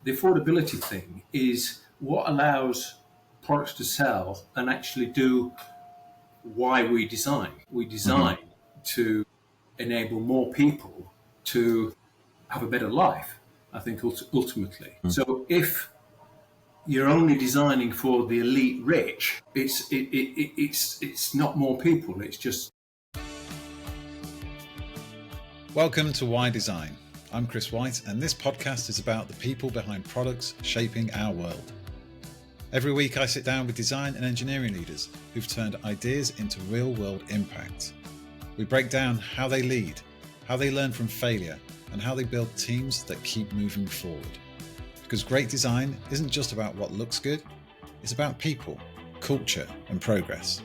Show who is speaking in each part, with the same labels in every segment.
Speaker 1: The affordability thing is what allows products to sell and actually do why we design. We design to enable more people to have a better life, I think, ultimately. So if you're only designing for the elite rich, it's not more people, it's just...
Speaker 2: Welcome to Why Design. I'm Chris Whyte, and this podcast is about the people behind products shaping our world. Every week I sit down with design and engineering leaders who've turned ideas into real-world impact. We break down how they lead, how they learn from failure, and how they build teams that keep moving forward. Because great design isn't just about what looks good, it's about people, culture, and progress.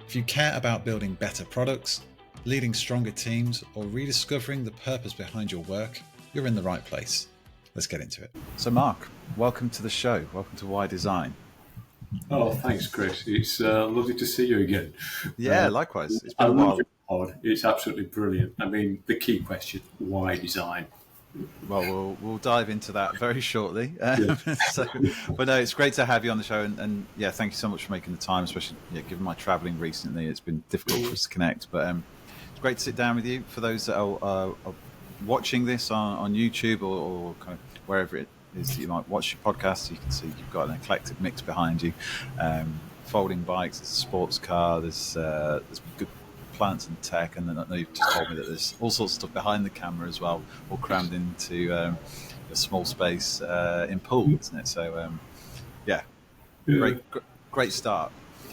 Speaker 2: If you care about building better products, leading stronger teams, or rediscovering the purpose behind your work, you're in the right place. Let's get into it. So Mark, welcome to the show. Welcome to Why Design.
Speaker 1: Oh, thanks, Chris. It's lovely to see you again.
Speaker 2: Yeah, likewise. It's been a while.
Speaker 1: It's absolutely brilliant. I mean, the key question, why design?
Speaker 2: Well, we'll dive into that very shortly. But no, it's great to have you on the show, and yeah, thank you so much for making the time, especially given my travelling recently. It's been difficult for us to connect, but it's great to sit down with you. For those that are watching this on YouTube or kind of wherever it is that you might watch your podcast, you can see you've got an eclectic mix behind you. Folding bikes, there's a sports car, there's good plants and tech, and then I know you've just told me that there's all sorts of stuff behind the camera as well, all crammed into a small space in pool, isn't it? So great start.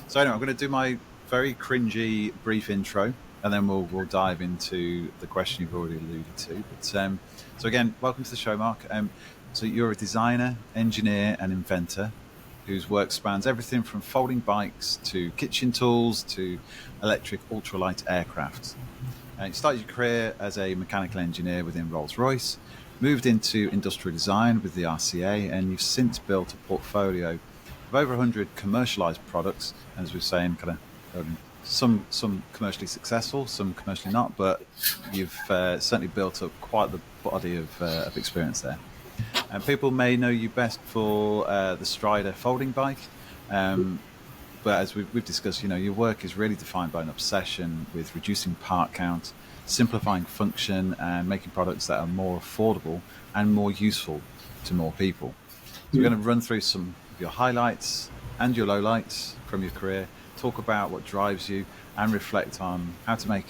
Speaker 2: So anyway, I'm going to do my very cringy brief intro, and then we'll dive into the question you've already alluded to. But so again, welcome to the show, Mark. So you're a designer, engineer, and inventor whose work spans everything from folding bikes to kitchen tools to electric ultralight aircraft. You started your career as a mechanical engineer within Rolls-Royce, moved into industrial design with the RCA, and you've since built a portfolio of over 100 commercialised products, and as we're saying, kind of some commercially successful, some commercially not, but you've certainly built up quite the body of experience there. And people may know you best for the Strida folding bike, but as we've discussed, your work is really defined by an obsession with reducing part count, simplifying function, and making products that are more affordable and more useful to more people. So we're going to run through some of your highlights and your lowlights from your career, talk about what drives you, and reflect on how to make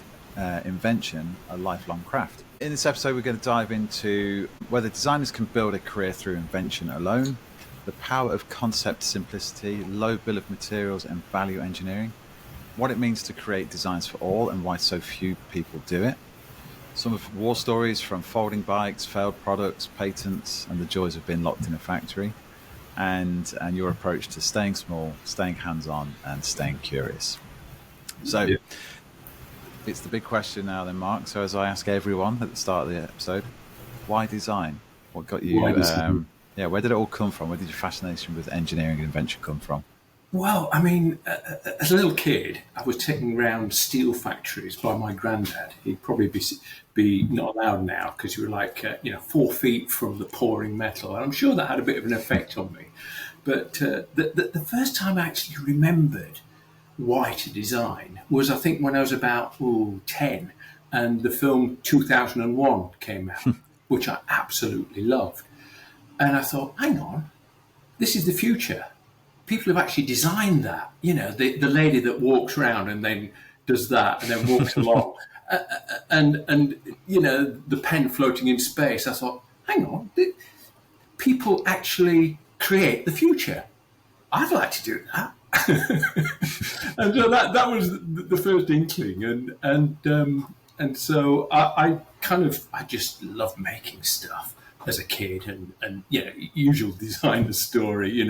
Speaker 2: invention a lifelong craft. In this episode, we're going to dive into whether designers can build a career through invention alone, the power of concept simplicity, low bill of materials, and value engineering, what it means to create designs for all and why so few people do it, some of war stories from folding bikes, failed products, patents, and the joys of being locked in a factory, and your approach to staying small, staying hands-on, and staying curious. So it's the big question now then, Mark. So as I ask everyone at the start of the episode, why design? What got you, where did it all come from? Where did your fascination with engineering and invention come from?
Speaker 1: Well, I mean, as a little kid, I was taken around steel factories by my granddad. He'd probably be not allowed now because you were like, 4 feet from the pouring metal. And I'm sure that had a bit of an effect on me. But the first time I actually remembered why to design was, I think, when I was about 10, and the film 2001 came out, which I absolutely loved. And I thought, hang on, this is the future. People have actually designed that. The lady that walks around and then does that and then walks along, and the pen floating in space. I thought, hang on, people actually create the future. I'd like to do that. And so that was the first inkling, and so I just loved making stuff as a kid, and usual designer story,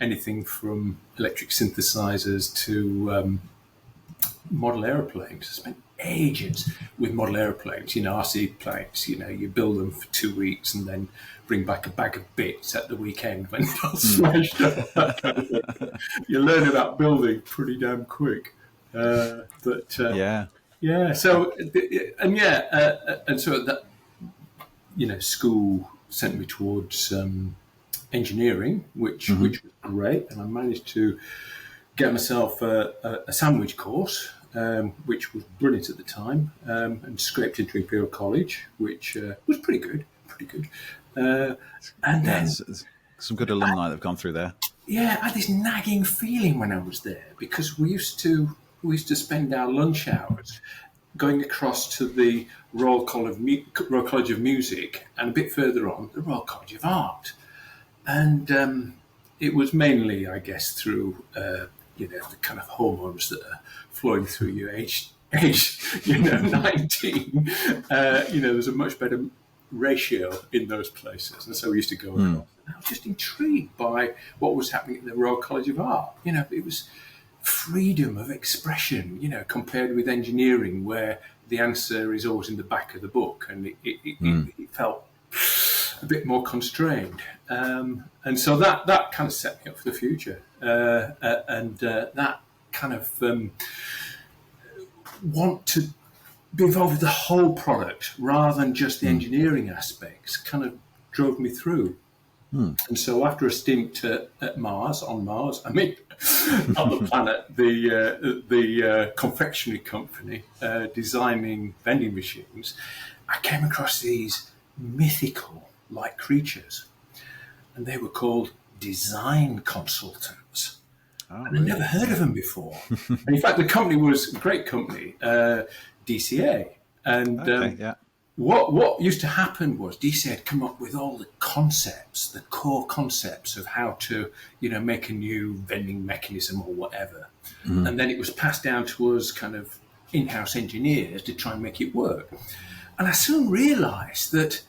Speaker 1: anything from electric synthesizers to model airplanes. I spent ages with model airplanes, RC planes. You build them for 2 weeks and then bring back a bag of bits at the weekend when they're all smashed up. That kind of thing. You learn about building pretty damn quick. So and so that, school sent me towards engineering, which was great, and I managed to get myself a sandwich course, which was brilliant at the time, and scraped into Imperial College, which was pretty good. And then
Speaker 2: some good alumni that have gone through there.
Speaker 1: Yeah, I had this nagging feeling when I was there, because we used to spend our lunch hours going across to the Royal College of Music, and a bit further on, the Royal College of Art. And it was mainly, I guess, through the kind of hormones that are flowing through you age 19. There's a much better ratio in those places, and so we used to go across. And I was just intrigued by what was happening at the Royal College of Art. It was freedom of expression, compared with engineering, where the answer is always in the back of the book, and it felt a bit more constrained. And so that kind of set me up for the future. And that kind of want to be involved with the whole product rather than just the engineering aspects kind of drove me through. And so after a stint on Mars, not the planet, the confectionery company designing vending machines, I came across these mythical like creatures, and they were called design consultants.
Speaker 2: Oh,
Speaker 1: and I'd never heard of them before. And in fact, the company was a great company, DCA. And what used to happen was DCA had come up with all the concepts, the core concepts of how to, make a new vending mechanism or whatever. And then it was passed down to us kind of in-house engineers to try and make it work. And I soon realised that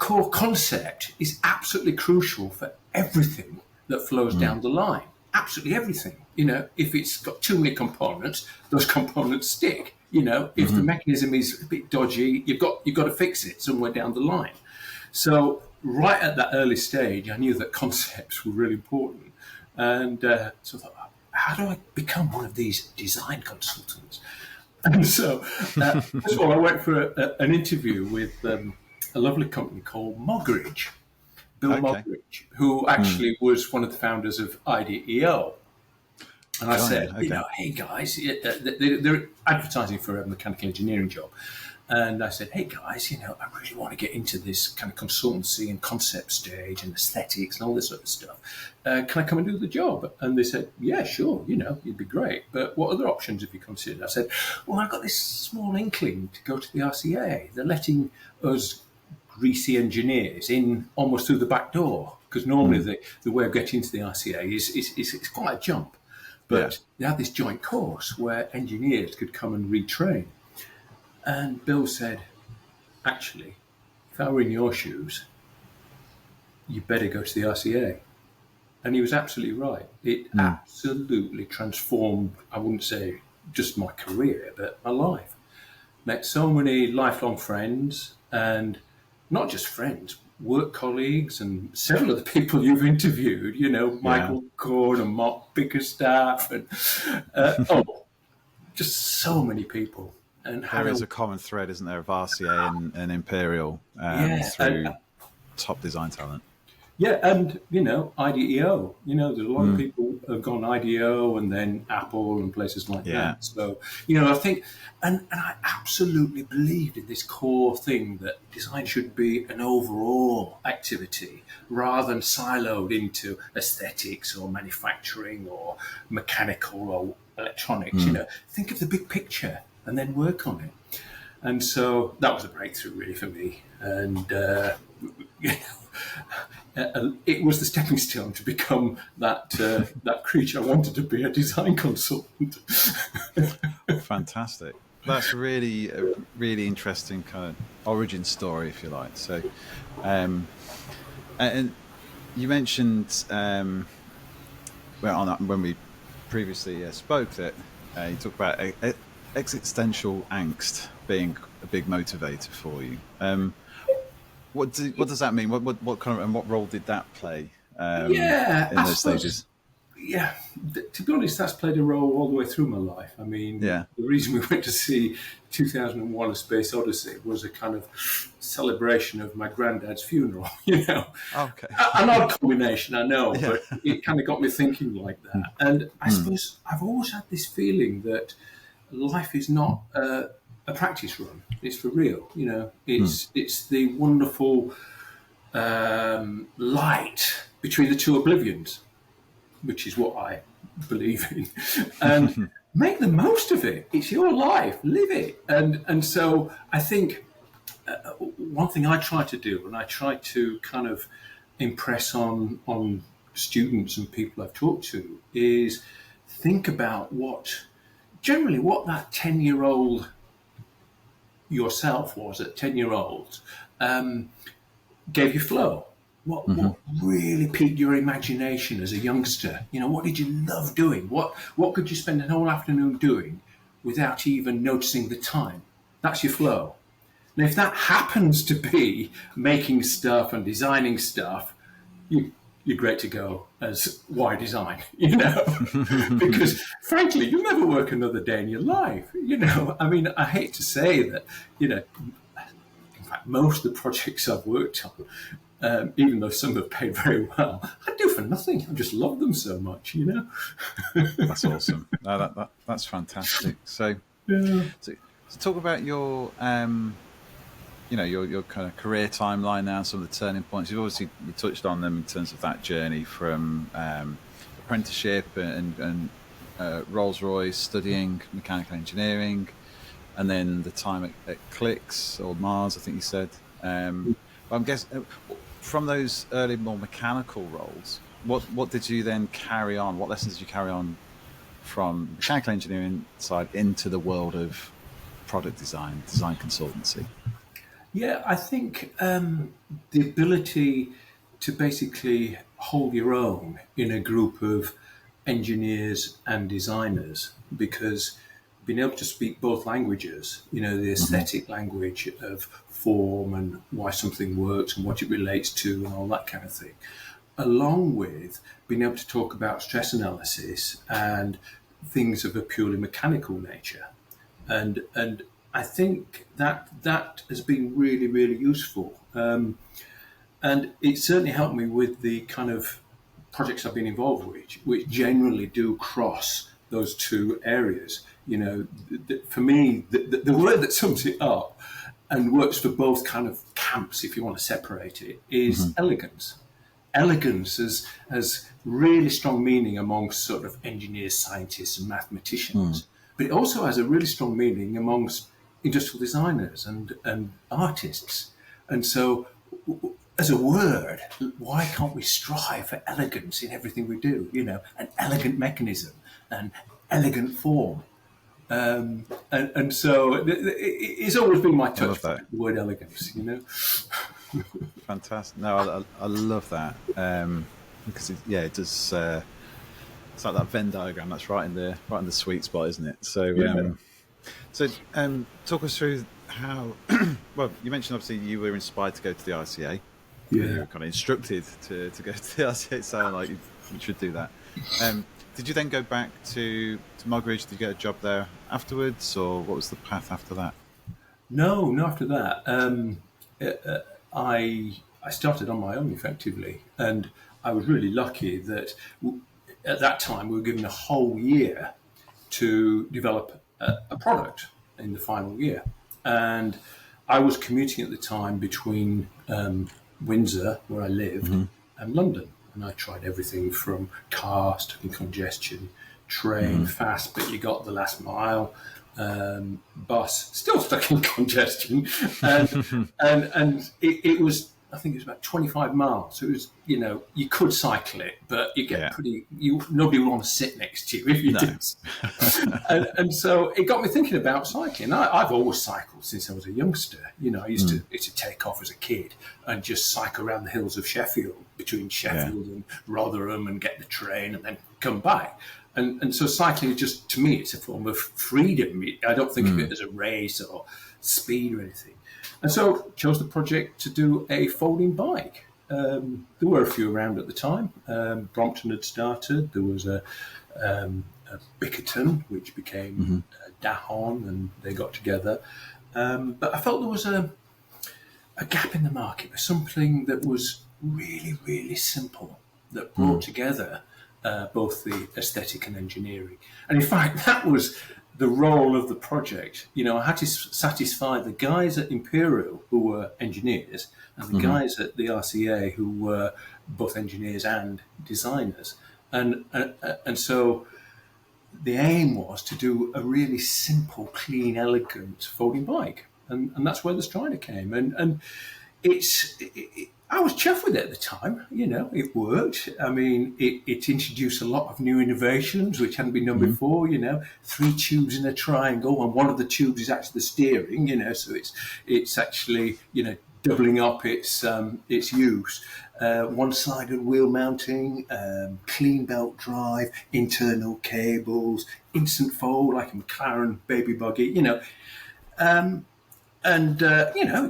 Speaker 1: core concept is absolutely crucial for everything that flows down the line. Absolutely everything. If it's got too many components, those components stick. If the mechanism is a bit dodgy, you've got to fix it somewhere down the line. So right at that early stage, I knew that concepts were really important. And so I thought, how do I become one of these design consultants? And so, first of all, I went for an interview with a lovely company called Mogridge, Bill Mogridge, who actually was one of the founders of IDEO. And I said, hey guys, they're advertising for a mechanical engineering job. And I said, hey guys, I really want to get into this kind of consultancy and concept stage and aesthetics and all this sort of stuff. Can I come and do the job? And they said, yeah, sure, you'd be great. But what other options have you considered? I said, well, I've got this small inkling to go to the RCA. They're letting us greasy engineers in almost through the back door, because normally the way of getting into the RCA is quite a jump. But they had this joint course where engineers could come and retrain. And Bill said, actually, if I were in your shoes, you better go to the RCA. And he was absolutely right. It absolutely transformed, I wouldn't say just my career, but my life. Met so many lifelong friends, and not just friends, work colleagues, and several of the people you've interviewed, Michael Korn and Mark Bickerstaff, and just so many people. And
Speaker 2: there is a common thread, isn't there, of RCA and Imperial through top design talent.
Speaker 1: Yeah, and, IDEO. There's a lot of people have gone IDEO and then Apple and places like that. So, I think, and I absolutely believed in this core thing that design should be an overall activity rather than siloed into aesthetics or manufacturing or mechanical or electronics. Think of the big picture and then work on it. And so that was a breakthrough really for me. And, it was the stepping stone to become that creature I wanted to be, a design consultant.
Speaker 2: Fantastic. That's really a really interesting kind of origin story, if you like. So, and you mentioned when we previously spoke that you talked about existential angst being a big motivator for you. What does that mean? What kind of, and what role did that play in those stages?
Speaker 1: yeah, to be honest, that's played a role all the way through my life. I mean,
Speaker 2: Yeah.
Speaker 1: the reason we went to see 2001: A Space Odyssey was a kind of celebration of my granddad's funeral.
Speaker 2: Okay.
Speaker 1: An odd combination, I know,
Speaker 2: Yeah.
Speaker 1: but it kind of got me thinking like that. And I suppose I've always had this feeling that life is not a practice run; it's for real. It's the wonderful light between the two oblivions, which is what I believe in, and make the most of it. It's your life, live it. And so I think one thing I try to do, and I try to kind of impress on students and people I've talked to, is think about what that 10-year-old yourself was at 10-year-old gave you flow. What really piqued your imagination as a youngster? What did you love doing? What could you spend an whole afternoon doing without even noticing the time? That's your flow. Now, if that happens to be making stuff and designing stuff, you're great to go as why design, because frankly, you'll never work another day in your life. I mean, I hate to say that, in fact, most of the projects I've worked on, even though some have paid very well, I do for nothing. I just love them so much,
Speaker 2: That's awesome. No, that's fantastic. So,
Speaker 1: Yeah.
Speaker 2: so talk about your your kind of career timeline now, some of the turning points. You touched on them in terms of that journey from apprenticeship and Rolls-Royce, studying mechanical engineering, and then the time at Clicks or Mars, I think you said. I'm guessing from those early, more mechanical roles, what did you then carry on? What lessons did you carry on from mechanical engineering side into the world of product design consultancy?
Speaker 1: Yeah, I think the ability to basically hold your own in a group of engineers and designers, because being able to speak both languages, the aesthetic language of form and why something works and what it relates to and all that kind of thing, along with being able to talk about stress analysis and things of a purely mechanical nature. And I think that has been really, really useful. And it certainly helped me with the kind of projects I've been involved with, which generally do cross those two areas. For me, the word that sums it up and works for both kind of camps, if you want to separate it, is elegance. Elegance has really strong meaning amongst sort of engineers, scientists, and mathematicians, but it also has a really strong meaning amongst industrial designers and artists. And so, as a word, why can't we strive for elegance in everything we do? An elegant mechanism, an elegant form. And so it's always been my touch point, the word elegance,
Speaker 2: Fantastic. No, I love that because it does. It's like that Venn diagram. That's right in the sweet spot, isn't it? So, talk us through how. Well, you mentioned obviously you were inspired to go to the RCA.
Speaker 1: Yeah.
Speaker 2: You were kind of instructed to go to the RCA. It sounded like you should do that. Did you then go back to Mugridge? Did you get a job there afterwards, or what was the path after that?
Speaker 1: No, not after that. I started on my own effectively, and I was really lucky that at that time we were given a whole year to develop a product in the final year, and I was commuting at the time between Windsor, where I lived, and London. And I tried everything from car, stuck in congestion, train, fast, but you got the last mile, bus, still stuck in congestion. And it was, I think it was about 25 miles. So it was, you could cycle it, but you get nobody would want to sit next to you if you did. And so it got me thinking about cycling. I've always cycled since I was a youngster. I used to take off as a kid and just cycle around the hills of Sheffield, between Sheffield and Rotherham, and get the train and then come back. And so cycling is just, to me, it's a form of freedom. I don't think of it as a race or speed or anything. And so chose the project to do a folding bike. there were a few around at the time. Brompton had started. There was a Bickerton, which became Dahon, and they got together. But I felt there was a gap in the market for something that was really, really simple, that brought together both the aesthetic and engineering. And in fact, that was the role of the project. I had to satisfy the guys at Imperial, who were engineers, and the guys at the RCA, who were both engineers and designers. And so the aim was to do a really simple, clean, elegant folding bike. And that's where the Strida came. And I was chuffed with it at the time. It worked. I mean, it introduced a lot of new innovations which hadn't been done before. 3 tubes in a triangle, and one of the tubes is actually the steering. So it's actually doubling up its use. One-sided wheel mounting, clean belt drive, internal cables, instant fold like a McLaren baby buggy. It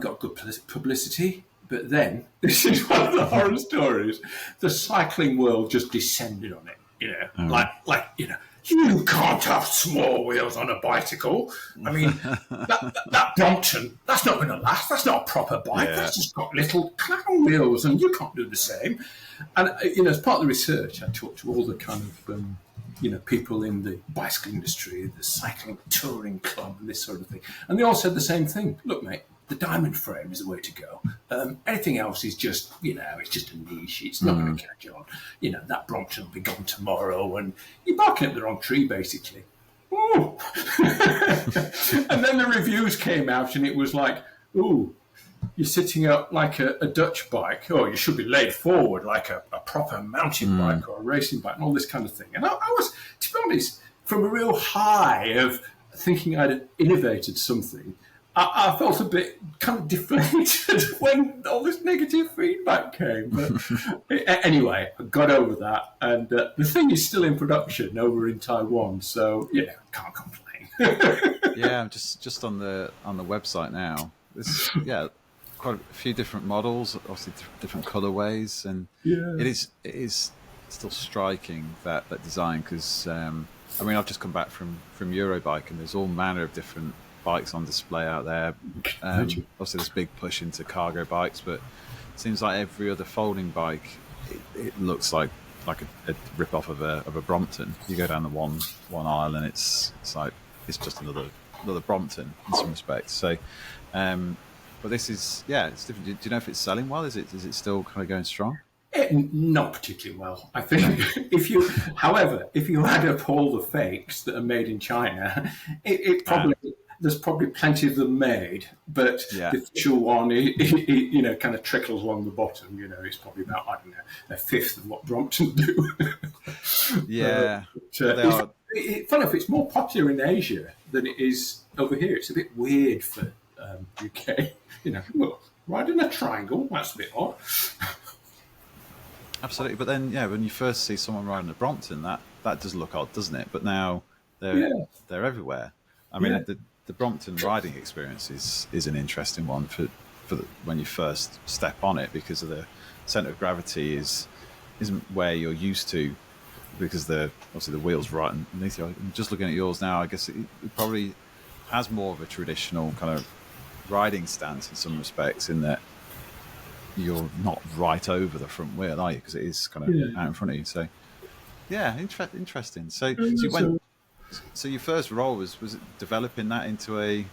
Speaker 1: got good publicity. But then, this is one of the horror stories. The cycling world just descended on it. You can't have small wheels on a bicycle. I mean, that Brompton, that's not going to last. That's not a proper bike. Yeah. That's just got little clown wheels, and you can't do the same. And as part of the research, I talked to all the kind of people in the bicycle industry, the cycling touring club, and this sort of thing, and they all said the same thing. Look, mate, the diamond frame is the way to go. Anything else is just, it's just a niche. It's not going to catch on. That Brompton will be gone tomorrow, and you're barking at the wrong tree, basically. Ooh. And then the reviews came out, and it was like, ooh, you're sitting up like a Dutch bike. Oh, you should be laid forward like a proper mountain bike or a racing bike, and all this kind of thing. And I was, to be honest, from a real high of thinking I'd innovated something, I felt a bit kind of deflated when all this negative feedback came. But anyway, I got over that. And the thing is still in production over in Taiwan. So, can't complain.
Speaker 2: Yeah, just on the website now. There's, quite a few different models, obviously different colorways. And it is still striking, that design, because, I've just come back from Eurobike, and there's all manner of different bikes on display out there. Obviously there's a big push into cargo bikes, but it seems like every other folding bike, it looks like a rip off of a Brompton. You go down the one aisle, and it's just another Brompton in some respects. So but this is it's different. Do you know if it's selling well? Is it still kind of going strong?
Speaker 1: Not particularly well, I think. If you add up all the fakes that are made in China, it probably there's probably plenty of them made, but the official one, kind of trickles along the bottom. It's probably about, I don't know, a fifth of what Brompton do.
Speaker 2: Yeah.
Speaker 1: Funny enough, it's more popular in Asia than it is over here. It's a bit weird for UK. Well, riding a triangle, that's a bit odd.
Speaker 2: Absolutely, but then when you first see someone riding a Brompton, that does look odd, doesn't it? But now they're everywhere. I mean, the Brompton riding experience is an interesting one for when you first step on it, because of the centre of gravity isn't where you're used to, because obviously the wheel's right underneath you. I'm just looking at yours now. I guess it probably has more of a traditional kind of riding stance in some respects, in that you're not right over the front wheel, are you? Because it is kind of out in front of you. So, interesting. So your first role was it developing that into a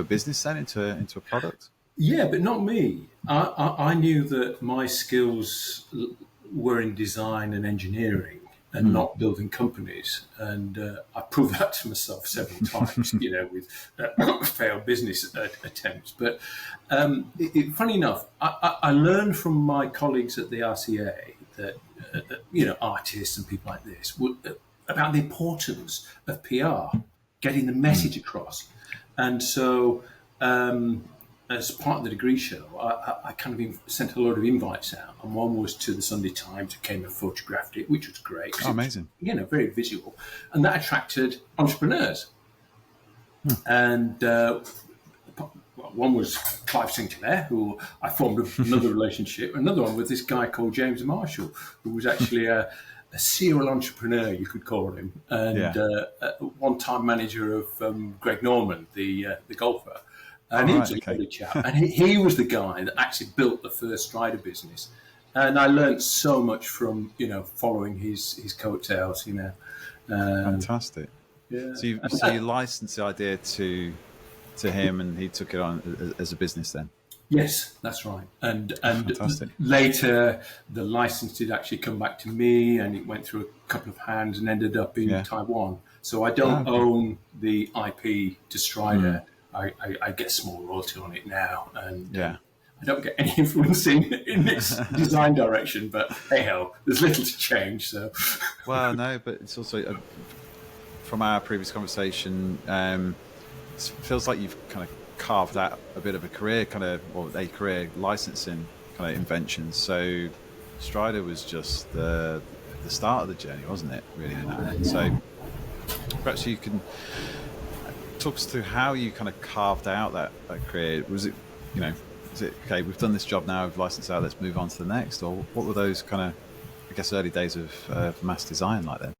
Speaker 2: business then, into a product?
Speaker 1: Yeah, but not me. I knew that my skills were in design and engineering, and not building companies. And I proved that to myself several times, with failed business attempts. But funny enough, I learned from my colleagues at the RCA that, artists and people like this, about the importance of PR, getting the message across. And so as part of the degree show, I kind of sent a lot of invites out, and one was to the Sunday Times, who came and photographed it, which was great.
Speaker 2: Oh, amazing.
Speaker 1: Very visual. And that attracted entrepreneurs. And one was Clive Sinclair, who I formed another relationship. Another one with this guy called James Marshall, who was actually a serial entrepreneur, you could call him, and one-time manager of Greg Norman, the golfer. And he was a lovely chap. And he was the guy that actually built the first Strida business. And I learned so much from, following his coattails,
Speaker 2: Fantastic.
Speaker 1: Yeah.
Speaker 2: So you licensed the idea to him, and he took it on as a business then? Yes,
Speaker 1: that's right. And
Speaker 2: Fantastic.
Speaker 1: Later, the license did actually come back to me, and it went through a couple of hands and ended up in Taiwan. So I don't own the IP to Strida. I get small royalty on it now, and I don't get any influence in its design direction. But hey ho, there's little to change. So,
Speaker 2: well, no, but it's also from our previous conversation, it feels like you've kind of carved out a bit of a career, licensing kind of inventions. So Strida was just the start of the journey, wasn't it? Really, in that. So perhaps you can talk us through how you kind of carved out that career. Was it, is it okay? We've done this job now. We've licensed out. Let's move on to the next. Or what were those kind of, I guess, early days of mass design like then?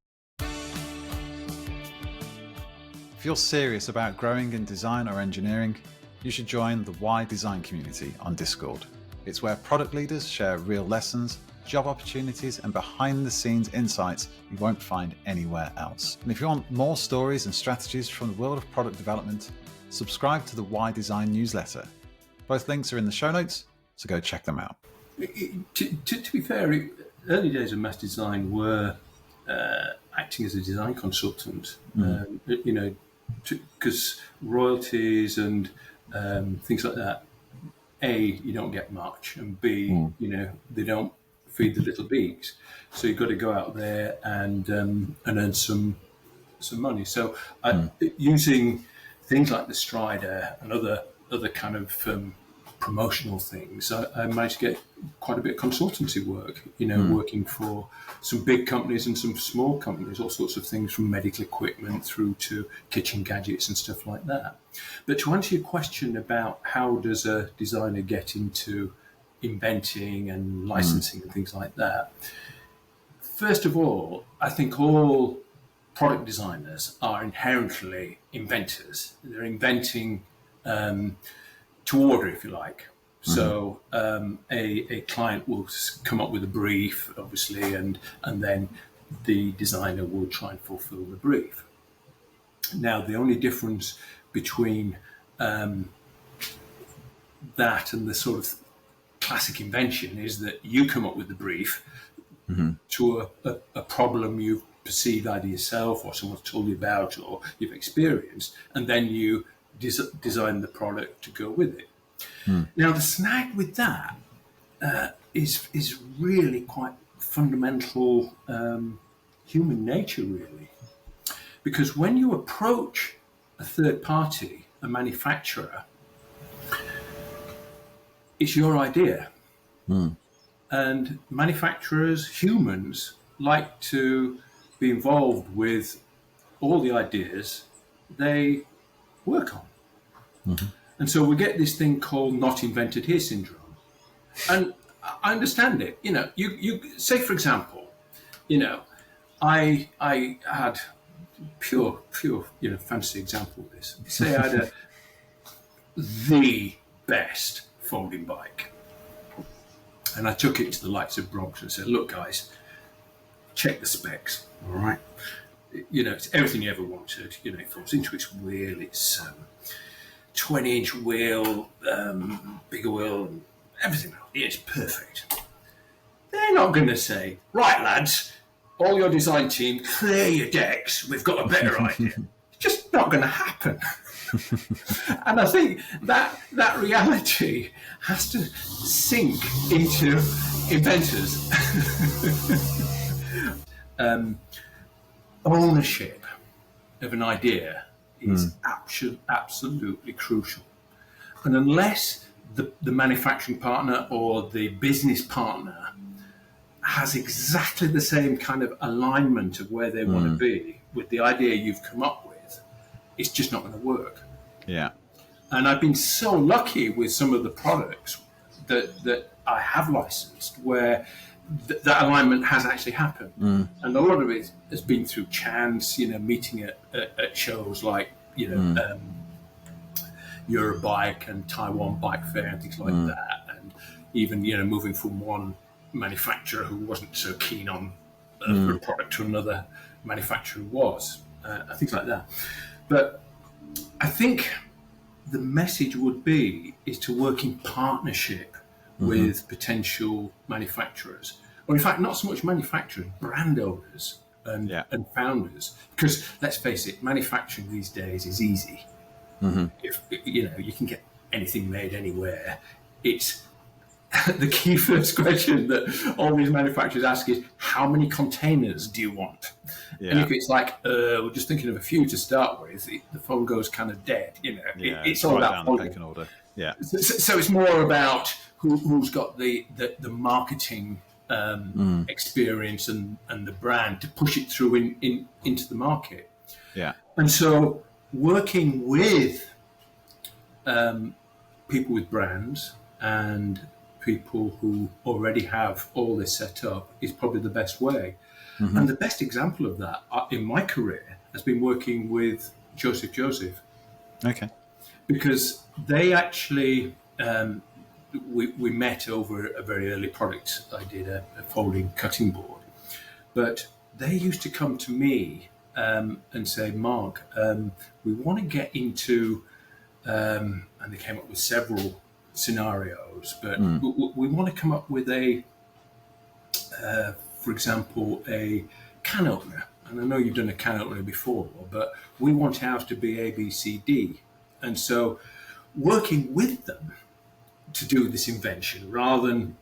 Speaker 2: If you're serious about growing in design or engineering, you should join the Why Design community on Discord. It's where product leaders share real lessons, job opportunities, and behind-the-scenes insights you won't find anywhere else. And if you want more stories and strategies from the world of product development, subscribe to the Why Design newsletter. Both links are in the show notes, so go check them out.
Speaker 1: To be fair, early days of mass design were acting as a design consultant, because royalties and things like that, A, you don't get much, and B, they don't feed the little beaks. So you've got to go out there and earn some money. So using things like the Strida and other kind of promotional things, I managed to get quite a bit of consultancy work, working for some big companies and some small companies, all sorts of things from medical equipment through to kitchen gadgets and stuff like that. But to answer your question about how does a designer get into inventing and licensing and things like that, first of all, I think all product designers are inherently inventors. They're inventing to order, if you like. So a client will come up with a brief, obviously, and then the designer will try and fulfill the brief. Now, the only difference between that and the sort of classic invention is that you come up with the brief to a problem you've perceived either yourself or someone's told you about or you've experienced, and then you design the product to go with it. Now, the snag with that is really quite fundamental human nature, really. Because when you approach a third party, a manufacturer, it's your idea. And manufacturers, humans, like to be involved with all the ideas they work on. And so we get this thing called not invented here syndrome. And I understand it. You say, for example, I had pure, fancy example of this. Say I had the best folding bike. And I took it to the likes of Bronx and said, look, guys, check the specs, all right? It's everything you ever wanted. It falls into its wheel, it's 20-inch wheel, bigger wheel, everything else. It's perfect. They're not going to say, right, lads, all your design team, clear your decks. We've got a better idea. It's just not going to happen. And I think that reality has to sink into inventors. Ownership of an idea is absolutely crucial. And unless the manufacturing partner or the business partner has exactly the same kind of alignment of where they want to be with the idea you've come up with, it's just not going to work.
Speaker 2: Yeah.
Speaker 1: And I've been so lucky with some of the products that I have licensed where that alignment has actually happened. And a lot of it has been through chance, meeting at shows like, Eurobike and Taiwan Bike Fair and things like that. And even, moving from one manufacturer who wasn't so keen on a product to another manufacturer who was, things like that. But I think the message would be is to work in partnership with potential manufacturers, or in fact, not so much manufacturers, brand owners and founders. Because let's face it, manufacturing these days is easy. If you can get anything made anywhere. It's the key first question that all these manufacturers ask is, how many containers do you want? And if it's like, we're just thinking of a few to start with, the phone goes kind of dead. It's all about
Speaker 2: volume. Take an order.
Speaker 1: So it's more about who's got the marketing experience and the brand to push it through into the market. And so working with people with brands and people who already have all this set up is probably the best way. And the best example of that in my career has been working with Joseph.
Speaker 2: Okay.
Speaker 1: Because they actually, we met over a very early product. I did a folding cutting board. But they used to come to me and say, Mark, we want to get into, and they came up with several scenarios, but we want to come up with for example, a can opener. And I know you've done a can opener before, but we want ours to be A, B, C, D. And so working with them to do this invention rather than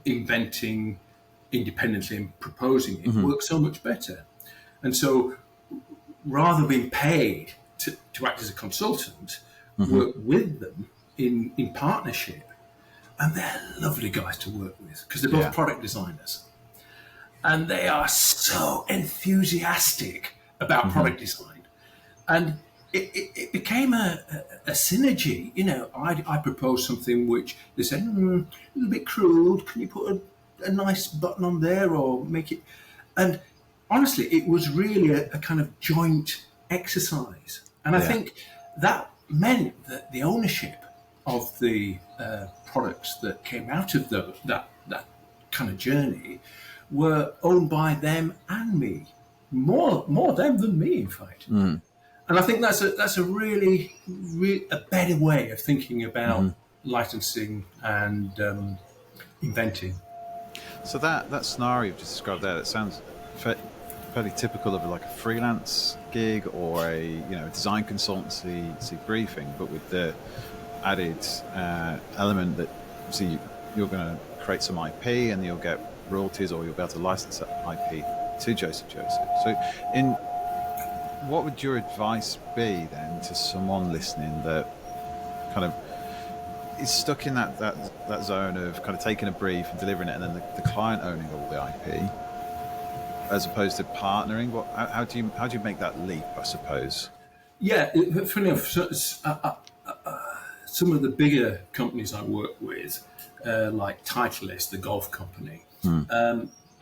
Speaker 1: inventing independently and proposing it works so much better. And so rather than being paid to act as a consultant, work with them in partnership. And they're lovely guys to work with because they're both product designers. And they are so enthusiastic about product design. And it became a synergy. I proposed something which they said, a little bit crude. Can you put a nice button on there or make it? And honestly, it was really a kind of joint exercise. And I think that meant that the ownership of the products that came out of that kind of journey were owned by them and me, more them than me, in fact. And I think that's a really a better way of thinking about licensing and inventing.
Speaker 2: So that scenario you've just described there, that sounds fairly typical of like a freelance gig or a design consultancy briefing, but with the added element that you're going to create some IP and you'll get royalties, or you'll be able to license that IP to Joseph. So what would your advice be then to someone listening that kind of is stuck in that zone of kind of taking a brief and delivering it and then the client owning all the IP as opposed to partnering? How do you make that leap, I suppose?
Speaker 1: Yeah, funny enough, some of the bigger companies I work with, like Titleist, the golf company,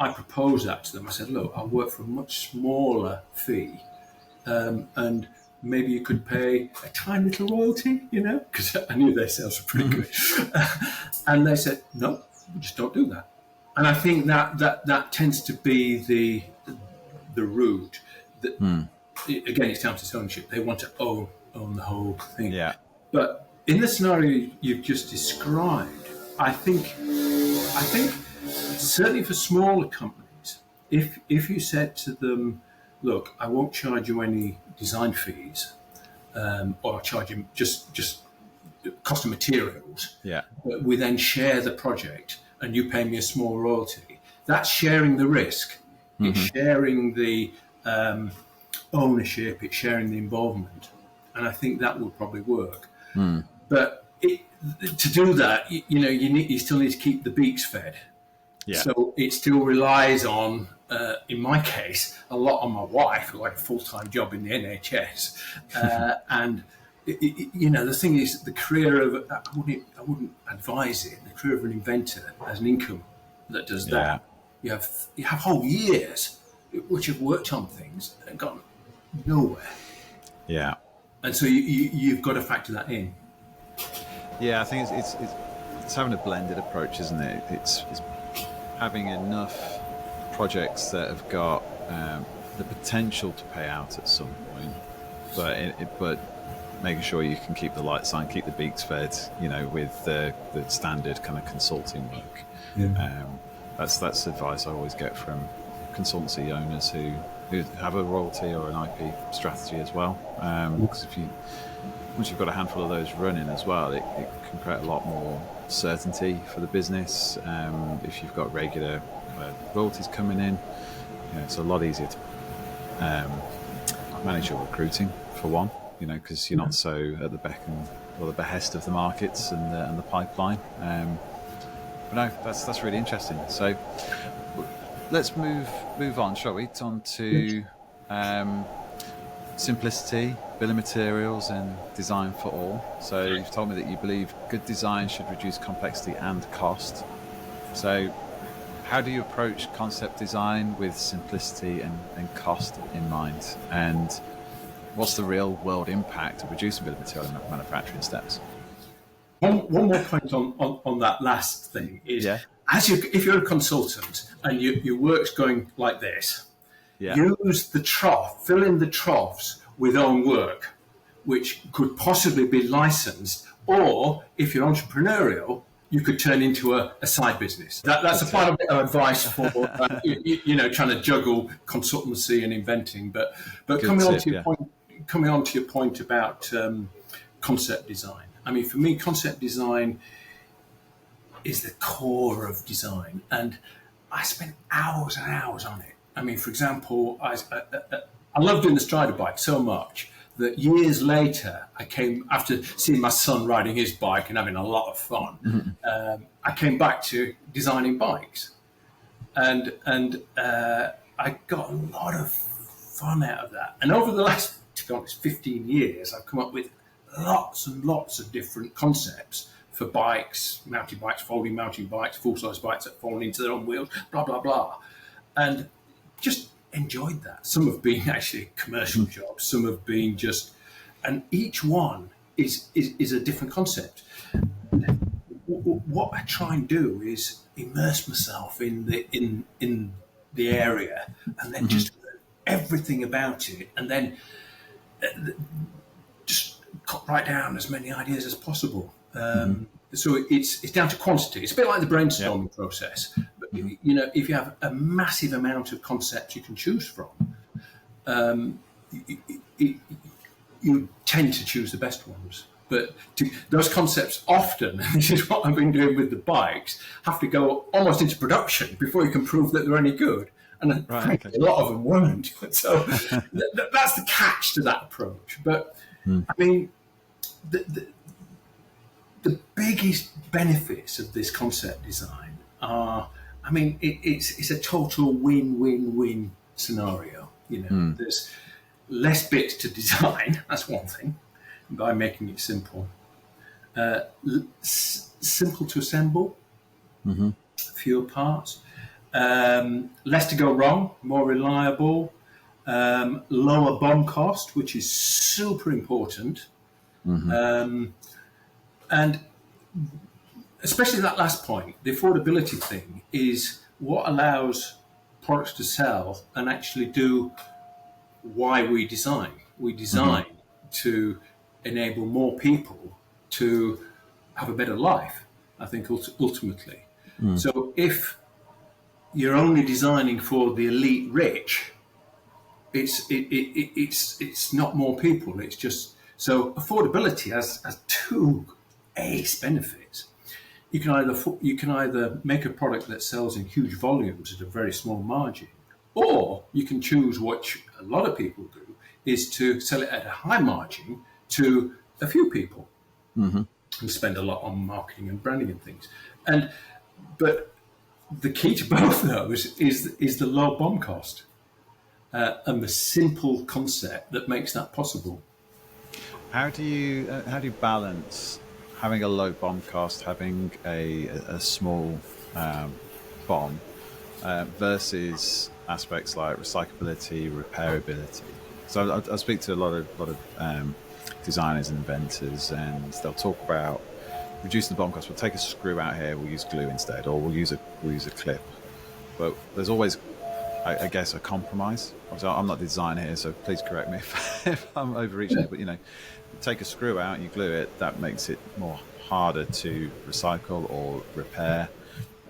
Speaker 1: I proposed that to them. I said, look, I'll work for a much smaller fee, and maybe you could pay a tiny little royalty, because I knew their sales were pretty good. And they said, no, we just don't do that. And I think that tends to be the route. That, again, it's down to ownership. They want to own the whole thing.
Speaker 2: Yeah.
Speaker 1: But in the scenario you've just described, I think certainly for smaller companies, if you said to them, look, I won't charge you any design fees, or I'll charge you just cost of materials, but we then share the project and you pay me a small royalty, that's sharing the risk. It's sharing the ownership, it's sharing the involvement. And I think that would probably work. But to do that, you still need to keep the beaks fed. Yeah. So it still relies on, in my case, a lot on my wife, who had a full-time job in the NHS, and the thing is, the career of I wouldn't advise it. The career of an inventor as an income that does that. You have whole years which have worked on things and gone nowhere.
Speaker 2: Yeah.
Speaker 1: And so you've got to factor that in.
Speaker 2: Yeah, I think it's having a blended approach, isn't it? It's having enough projects that have got the potential to pay out at some point, but making sure you can keep the lights on, keep the beaks fed, with the standard kind of consulting work.
Speaker 1: Yeah.
Speaker 2: That's advice I always get from consultancy owners who have a royalty or an IP strategy as well. Because once you've got a handful of those running as well, it can create a lot more certainty for the business. If you've got regular royalties coming in, it's a lot easier to manage your recruiting, for one, because you're not so at the beck or the behest of the markets and the pipeline. But no, that's really interesting. So let's move on, shall we? On to simplicity, bill of materials, and design for all. So you've told me that you believe good design should reduce complexity and cost. So how do you approach concept design with simplicity and cost in mind? And what's the real world impact of reducing bill of material and manufacturing steps?
Speaker 1: One more point on that last thing is, if you're a consultant and your work's going like this, use the trough, fill in the troughs with own work, which could possibly be licensed, or if you're entrepreneurial, you could turn into a side business. That's a final bit of advice for trying to juggle consultancy and inventing. But coming on to your point about concept design. I mean, for me, concept design is the core of design, and I spent hours and hours on it. I mean, for example, I love doing the Strida bike so much that years later, I came, after seeing my son riding his bike and having a lot of fun, I came back to designing bikes, and I got a lot of fun out of that. And over the last, to be honest, 15 years, I've come up with lots and lots of different concepts for bikes, mountain bikes, folding mountain bikes, full-size bikes that fall into their own wheels, blah, blah, blah. And just enjoyed that. Some have been actually commercial jobs, some have been just, and each one is a different concept. What I try and do is immerse myself in the area and then just learn everything about it, and then just write down as many ideas as possible. So it's down to quantity. It's a bit like the brainstorming process. But if you have a massive amount of concepts you can choose from, you tend to choose the best ones. But those concepts often, and this is what I've been doing with the bikes, have to go almost into production before you can prove that they're any good. And frankly, a lot of them weren't. So that's the catch to that approach. But I mean, the biggest benefits of this concept design are, I mean, it's a total win-win-win scenario. There's less bits to design. That's one thing, by making it simple. Simple to assemble. Fewer parts. Less to go wrong. More reliable. Lower BOM cost, which is super important. And especially that last point, the affordability thing is what allows products to sell and actually do why we design. We design to enable more people to have a better life, I think, ultimately. So if you're only designing for the elite rich, it's not more people. It's just, so affordability has two ace benefits. You can either make a product that sells in huge volumes at a very small margin, or you can choose, which a lot of people do, is to sell it at a high margin to a few people who spend a lot on marketing and branding and things. But the key to both of those is the low BOM cost and the simple concept that makes that possible.
Speaker 2: How do you balance having a low bomb cost, having a small bomb versus aspects like recyclability, repairability? So I speak to a lot of designers and inventors, and they'll talk about reducing the bomb cost. We'll take a screw out here, we'll use glue instead, or we'll use a clip. But there's always, I guess, a compromise. Obviously, I'm not the designer here, so please correct me if I'm overreaching it. But you take a screw out, you glue it. That makes it more harder to recycle or repair.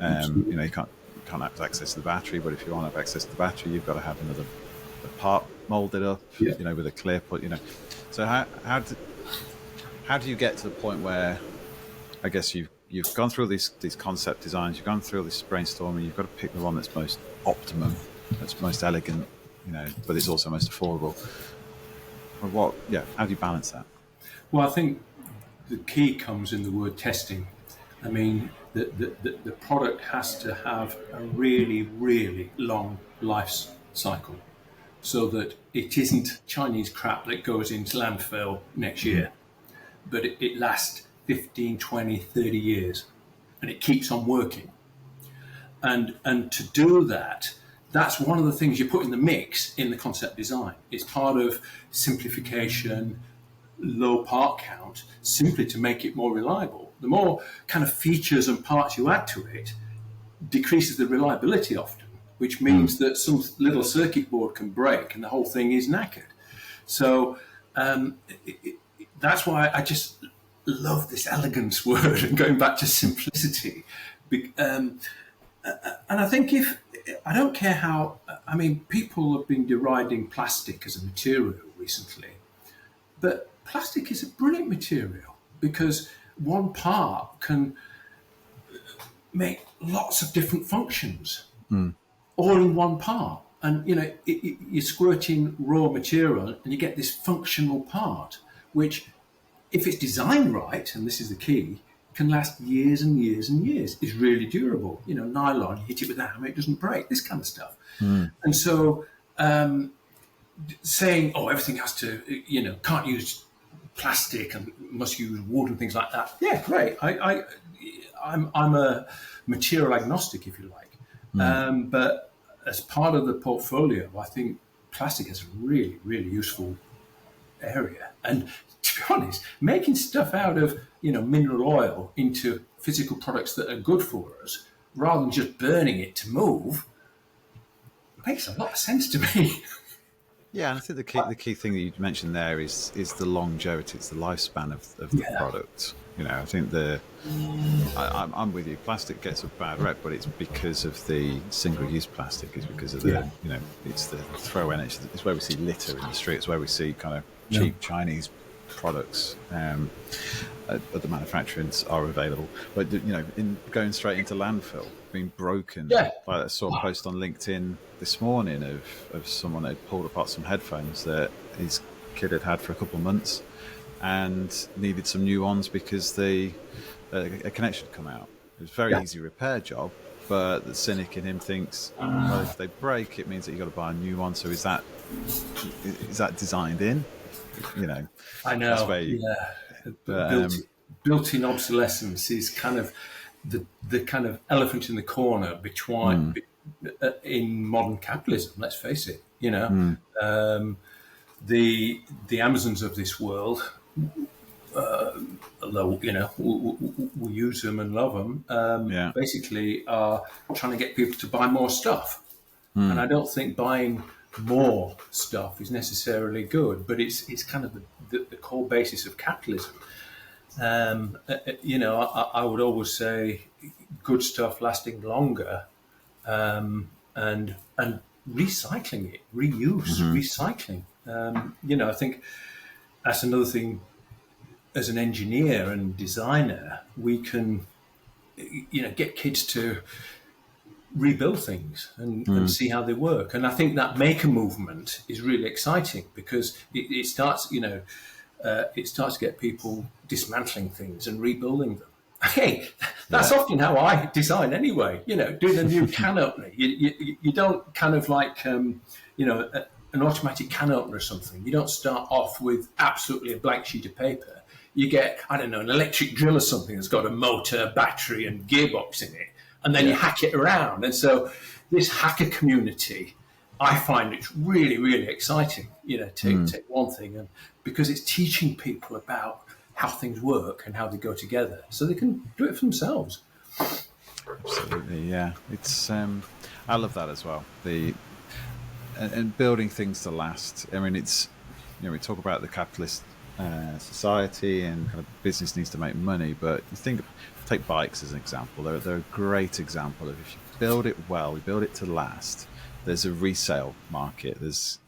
Speaker 2: You can't have access to the battery, but if you want to have access to the battery, you've got to have another part molded up, with a clip. Or, so how do you get to the point where, I guess you've gone through these concept designs, you've gone through all this brainstorming, you've got to pick the one that's most optimum, that's most elegant, but it's also most affordable. How do you balance that?
Speaker 1: Well, I think the key comes in the word testing. I mean, the product has to have a really, really long life cycle so that it isn't Chinese crap that goes into landfill next year, but it lasts 15, 20, 30 years and it keeps on working. And to do that, that's one of the things you put in the mix in the concept design. It's part of simplification, low part count, simply to make it more reliable. The more kind of features and parts you add to it decreases the reliability often, which means that some little circuit board can break and the whole thing is knackered. So that's why I just love this elegance word and going back to simplicity. And I think I don't care how, people have been deriding plastic as a material recently, but plastic is a brilliant material because one part can make lots of different functions all in one part. And, you're squirting raw material and you get this functional part, which, if it's designed right, and this is the key, can last years and years and years. It's really durable. Nylon, you hit it with a hammer, it doesn't break, this kind of stuff. And so saying, everything has to, can't use plastic and must use wood and things like that. Yeah, great. I'm a material agnostic, if you like. But as part of the portfolio, I think plastic is a really, really useful area. And to be honest, making stuff out of mineral oil into physical products that are good for us, rather than just burning it to move, makes a lot of sense to me.
Speaker 2: Yeah, and I think the key thing that you mentioned there is the longevity, it's the lifespan of the product. I think I'm with you. Plastic gets a bad rep, but it's because of the single-use plastic. It's because of the it's the throw in. It's where we see litter in the street. It's where we see kind of cheap Chinese products that the manufacturers are available. But in going straight into landfill, being broken. Like I saw a post on LinkedIn this morning of someone that had pulled apart some headphones that his kid had for a couple of months and needed some new ones because a connection had come out. It was a very easy repair job, but the cynic in him thinks, well, if they break, it means that you've got to buy a new one. So is that designed in?
Speaker 1: I know.
Speaker 2: That's where
Speaker 1: built-in obsolescence is kind of the kind of elephant in the corner between in modern capitalism. Let's face it. The Amazons of this world, although we use them and love them, basically are trying to get people to buy more stuff. And I don't think buying more stuff is necessarily good, but it's kind of the core basis of capitalism. I would always say good stuff lasting longer, and recycling it, reuse, recycling. I think that's another thing. As an engineer and designer, we can, get kids to rebuild things and see how they work. And I think that maker movement is really exciting because it starts, it starts to get people dismantling things and rebuilding them. Hey, that's often how I design anyway. Doing a new can opener, you don't kind of like, an automatic can opener or something, you don't start off with absolutely a blank sheet of paper. You get, I don't know, an electric drill or something that's got a motor, battery, and gearbox in it, and then you hack it around. And so this hacker community, I find it's really, really exciting, take one thing, and because it's teaching people about how things work and how they go together so they can do it for themselves.
Speaker 2: Absolutely, yeah. It's I love that as well. And building things to last. I mean, it's, we talk about the capitalist society and kind of business needs to make money, but take bikes as an example. They're a great example of, if you build it well, we build it to last. There's a resale market. There's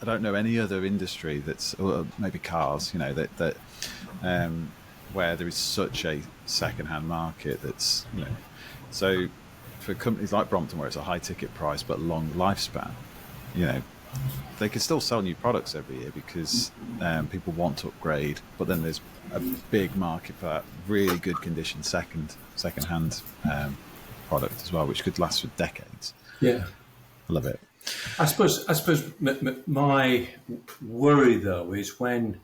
Speaker 2: I don't know any other industry that's, or maybe cars, that where there is such a second-hand market that's, so for companies like Brompton, where it's a high ticket price but long lifespan, they can still sell new products every year because people want to upgrade, but then there's a big market for that really good condition second-hand product as well, which could last for decades.
Speaker 1: Yeah,
Speaker 2: I love it.
Speaker 1: I suppose my worry though is when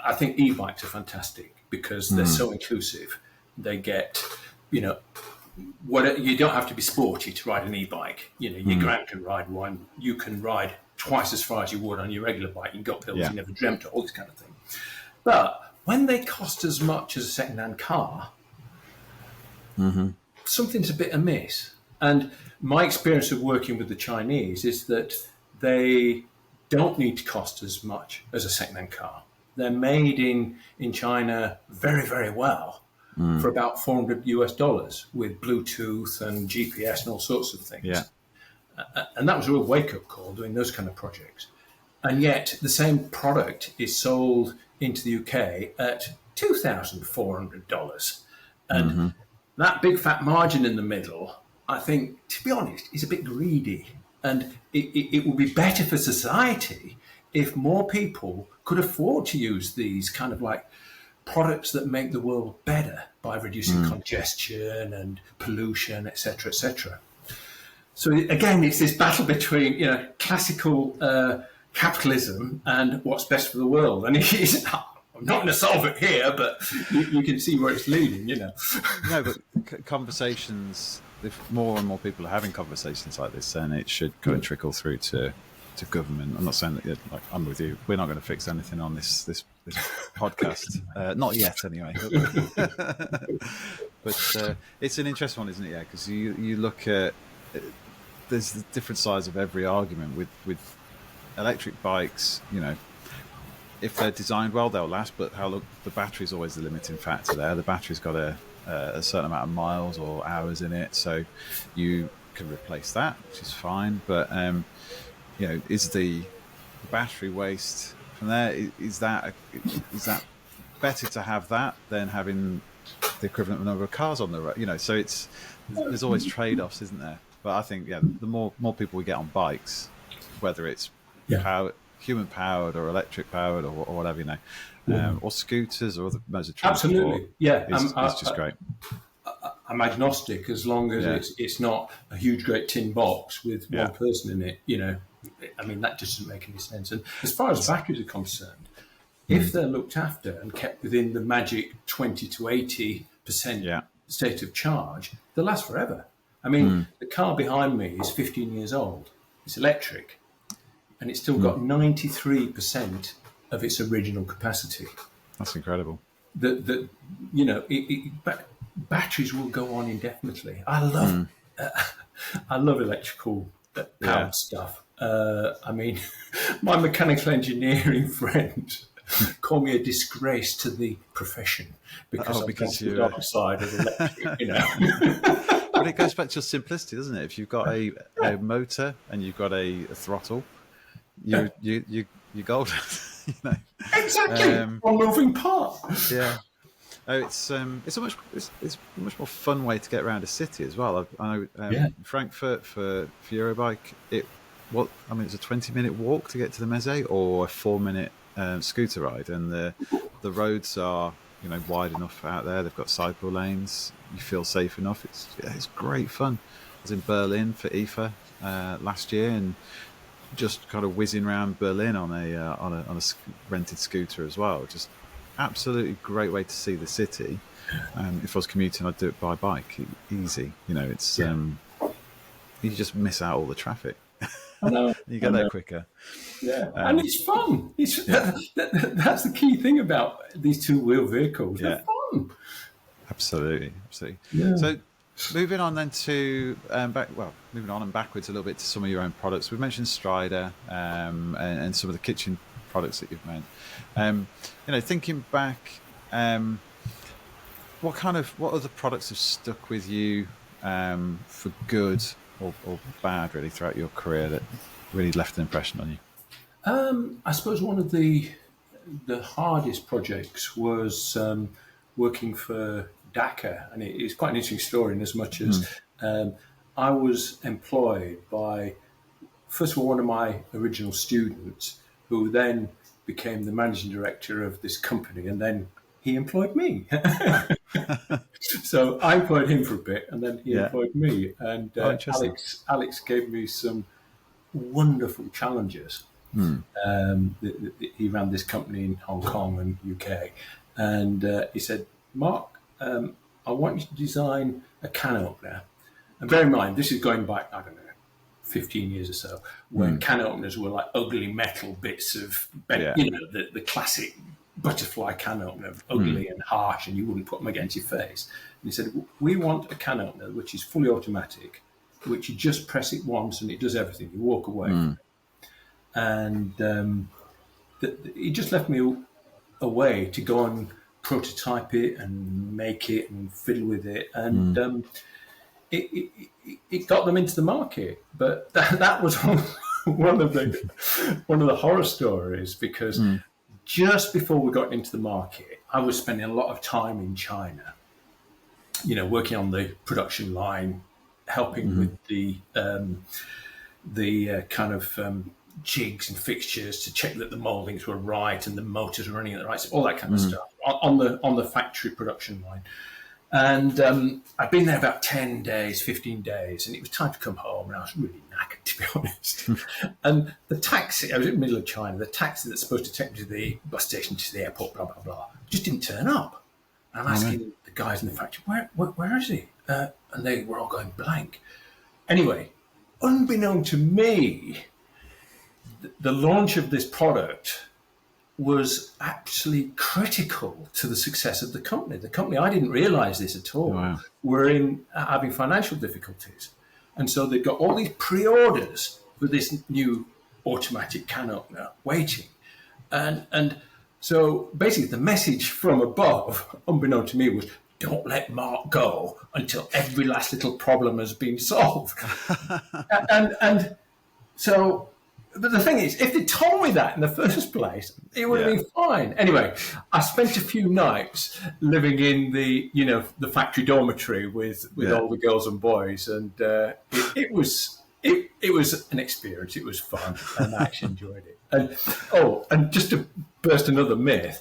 Speaker 1: I think e-bikes are fantastic because they're so inclusive. They get, you don't have to be sporty to ride an e-bike. Your grand can ride one. You can ride twice as far as you would on your regular bike. You got hills you never dreamt of, all this kind of thing. But when they cost as much as a second-hand car, something's a bit amiss. And my experience of working with the Chinese is that they don't need to cost as much as a second-hand car. They're made in China very, very well for about $400 with Bluetooth and GPS and all sorts of things.
Speaker 2: Yeah.
Speaker 1: And that was a real wake-up call doing those kind of projects. And yet the same product is sold into the UK at $2,400. And that big fat margin in the middle, I think, to be honest, is a bit greedy. And it would be better for society if more people could afford to use these kind of like products that make the world better by reducing congestion and pollution, etc., etc. So again, it's this battle between classical capitalism and what's best for the world. And I'm not going to solve it here, but you can see where it's leading.
Speaker 2: No, but conversations. If more and more people are having conversations like this, then it should go and trickle through to government. I'm not saying that, I'm with you. We're not going to fix anything on this podcast. Not yet, anyway. But it's an interesting one, isn't it? Yeah, because you look at, there's different sides of every argument with electric bikes. If they're designed well, they'll last. But the battery's always the limiting factor there. The battery's got a certain amount of miles or hours in it, so you can replace that, which is fine. But is the battery waste from there, is that better to have that than having the equivalent number of cars on the road? So there's always trade-offs, isn't there? But I think the more people we get on bikes, whether it's human powered or electric powered or whatever, or scooters or other modes of transport.
Speaker 1: Absolutely, yeah.
Speaker 2: It's just great.
Speaker 1: I'm agnostic as long as it's not a huge, great tin box with one person in it. I mean, that just doesn't make any sense. And as far as batteries are concerned, if they're looked after and kept within the magic 20 to 80% state of charge, they'll last forever. I mean, the car behind me is 15 years old. It's electric, and it's still got 93% of its original capacity.
Speaker 2: That's incredible.
Speaker 1: Batteries will go on indefinitely. I love electrical powered stuff. I mean, my mechanical engineering friend called me a disgrace to the profession because I'm the dark side of electric.
Speaker 2: But it goes back to simplicity, doesn't it? If you've got a motor and you've got a throttle, you're golden.
Speaker 1: Exactly. One moving part.
Speaker 2: Yeah. It's a much more fun way to get around a city as well. I know Frankfurt for Eurobike, it's a 20-minute walk to get to the Meze or a 4-minute scooter ride, and the roads are wide enough out there. They've got cycle lanes. You feel safe enough. It's great fun. I was in Berlin for IFA last year, and just kind of whizzing around Berlin on a rented scooter as well. Just absolutely great way to see the city. If I was commuting, I'd do it by bike, easy. It's you just miss out all the traffic.
Speaker 1: I know.
Speaker 2: You get there quicker.
Speaker 1: Yeah, and it's fun. That's the key thing about these two-wheel vehicles.
Speaker 2: Yeah.
Speaker 1: They're fun.
Speaker 2: Absolutely.
Speaker 1: Yeah.
Speaker 2: So, moving on then to moving on and backwards a little bit to some of your own products. We mentioned Strida and some of the kitchen products that you've made. Thinking back, what other products have stuck with you for good or bad, really, throughout your career that really left an impression on you?
Speaker 1: I suppose one of the hardest projects was working for Dhaka, and it's quite an interesting story in as much as I was employed by, first of all, one of my original students, who then became the managing director of this company, and then he employed me. So I employed him for a bit, and then he employed me. And Alex gave me some wonderful challenges. He ran this company in Hong Kong and UK, and he said, "Mark, I want you to design a can opener." And bear in mind, this is going back, I don't know, 15 years or so, when can openers were like ugly metal bits of, the classic butterfly can opener, ugly and harsh, and you wouldn't put them against your face. And he said, "We want a can opener which is fully automatic, which you just press it once and it does everything. You walk away from it." And he just left me away to go and prototype it and make it and fiddle with it, and it got them into the market. But that was one of the horror stories, because just before we got into the market, I was spending a lot of time in China, working on the production line, helping with the kind of jigs and fixtures to check that the mouldings were right and the motors were running at the right, all that kind of stuff on the factory production line. And I'd been there about 10 days, 15 days, and it was time to come home, and I was really knackered, to be honest. And the taxi, I was in the middle of China, the taxi that's supposed to take me to the bus station, to the airport, blah, blah, blah, just didn't turn up. And I'm asking the guys in the factory, where is he? And they were all going blank. Anyway, unbeknown to me, the launch of this product was actually critical to the success of the company. The company, I didn't realize this at all, were having financial difficulties. And so they've got all these pre-orders for this new automatic can opener waiting. And so basically the message from above, unbeknown to me, was, don't let Mark go until every last little problem has been solved. and so... But the thing is, if they told me that in the first place, it would have been fine. Anyway, I spent a few nights living in the factory dormitory with all the girls and boys, and it was an experience. It was fun, and I actually enjoyed it. And just to burst another myth,